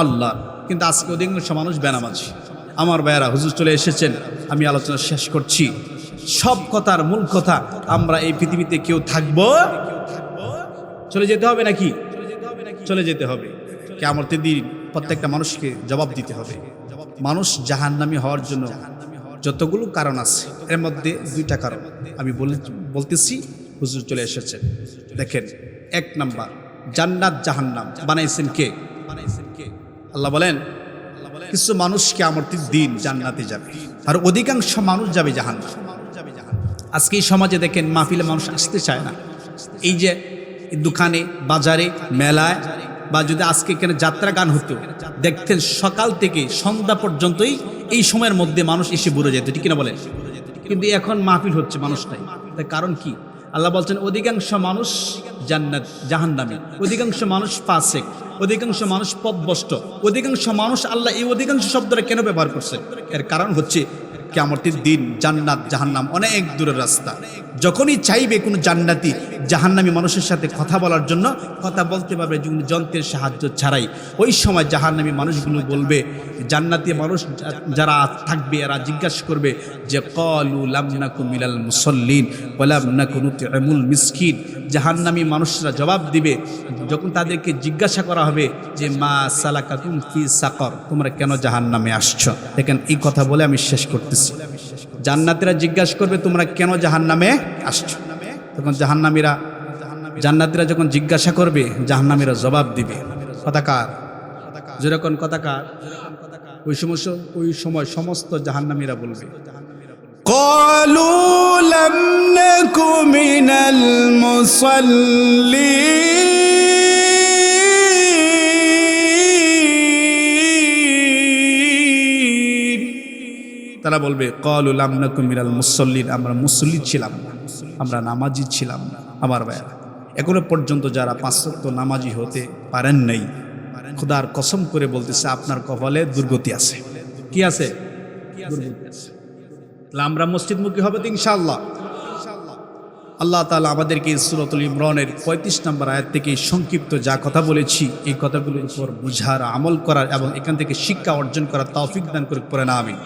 আল্লাহ। কিন্তু আজকে অধিকাংশ মানুষ বেনামাজি। আমার ভাইয়েরা, হুজুর চলে এসেছেন, আমি আলোচনা শেষ করছি। সব কথার মূল কথা, আমরা এই পৃথিবীতে কেউ থাকবো, চলে যেতে হবে নাকি? চলে যেতে হবে। কিয়ামতের দিন প্রত্যেকটা মানুষকে জবাব দিতে হবে। মানুষ জাহান্নামী হওয়ার জন্য যতগুলো কারণ আছে, এর মধ্যে 2টা কারণ আমি বলতেছি, হুজুর চলে এসেছেন। দেখেন, 1 নাম্বার, জান্নাত জাহান্নাম বানাইছেন কে? আল্লাহ বলেন, কিছু মানুষ কিয়ামতের দিন জান্নাতে যাবে আর অধিকাংশ মানুষ যাবে জাহান্নামে। আজকে এই সমাজে দেখেন, মাহফিলে মানুষ আসতে চায় না। এই যে দোকানে, বাজারে, মেলায়, বা যদি আজকে এখানে যাত্রা গান হতো, দেখতেন সকাল থেকে সন্ধ্যা পর্যন্তই এই সময়ের মধ্যে মানুষ এসে বুড়ে যেত, ঠিক কিনা বলেন? কিন্তু এখন মাহফিল হচ্ছে, মানুষ নাই। তার কারণ কি? আল্লাহ বলছেন অধিকাংশ মানুষ জান্নাত জাহান্নামী, অধিকাংশ মানুষ ফাসিক, অধিকাংশ মানুষ পথভ্রষ্ট, অধিকাংশ মানুষ। আল্লাহ এই অধিকাংশ শব্দটা কেন ব্যবহার করছেন? এর কারণ হচ্ছে কিয়ামতের দিন জান্নাত জাহান্নাম অনেক দূরের রাস্তা। যখনই চাইবে কোনো জান্নাতি জাহান্নামী মানুষের সাথে কথা বলার জন্য, কথা বলতে পারবে যন্ত্রের সাহায্য ছাড়াই। ওই সময় জাহান্নামী মানুষগুলো বলবে, জান্নাতি মানুষ যারা থাকবে এরা জিজ্ঞাসা করবে যে ক্বালু লাম নাকু মিনাল মুসাল্লিন ওয়া লাম নাকু নুত'ইমুল মিসকিন। জাহান্নামী মানুষরা জবাব দিবে যখন তাদেরকে জিজ্ঞাসা করা হবে যে মা সালাকাকুম ফি সাকর, তোমরা কেন জাহান্নামে আসছো? দেখেন, এই কথা বলে আমি শেষ করতেছি। জান্নাতীরা জিজ্ঞাসা করবে তোমরা কেন জাহান্নামে আসছো? তখন জান্নাতীরা যখন জিজ্ঞাসা করবে, জাহান্নামীরা জবাব দিবে কথাকার, যেরকম কথাকার। ওই সময় সমস্ত জাহান্নামীরা বলবে, ক্বালু লাম নাকু মিনাল মুসাল্লিন। তারা বলবে ক্বালু লাম নাকু মিনাল মুসাল্লিন, আমরা মুসল্লি ছিলাম না, আমরা নামাজি ছিলাম না। আমার ভাইরা, এখনো পর্যন্ত যারা 5 ওয়াক্ত নামাজি হতে পারেন নাই, খোদার কসম করে বলতেছে আপনার কপালে দুর্গতি আছে। কি আছে? দুর্গতি আছে। তাহলে আমরা মসজিদমুখী হবে তো ইনশাআল্লাহ। আল্লাহ তাআলা আমাদেরকে সূরাতুল ইমরানের 35 নম্বর আয়াত থেকে সংক্ষিপ্ত যা কথা বলেছি এই কথাগুলোর উপর বুঝার, আমল করার এবং এখান থেকে শিক্ষা অর্জন করার তৌফিক দান করুক, পড়েন আমিন।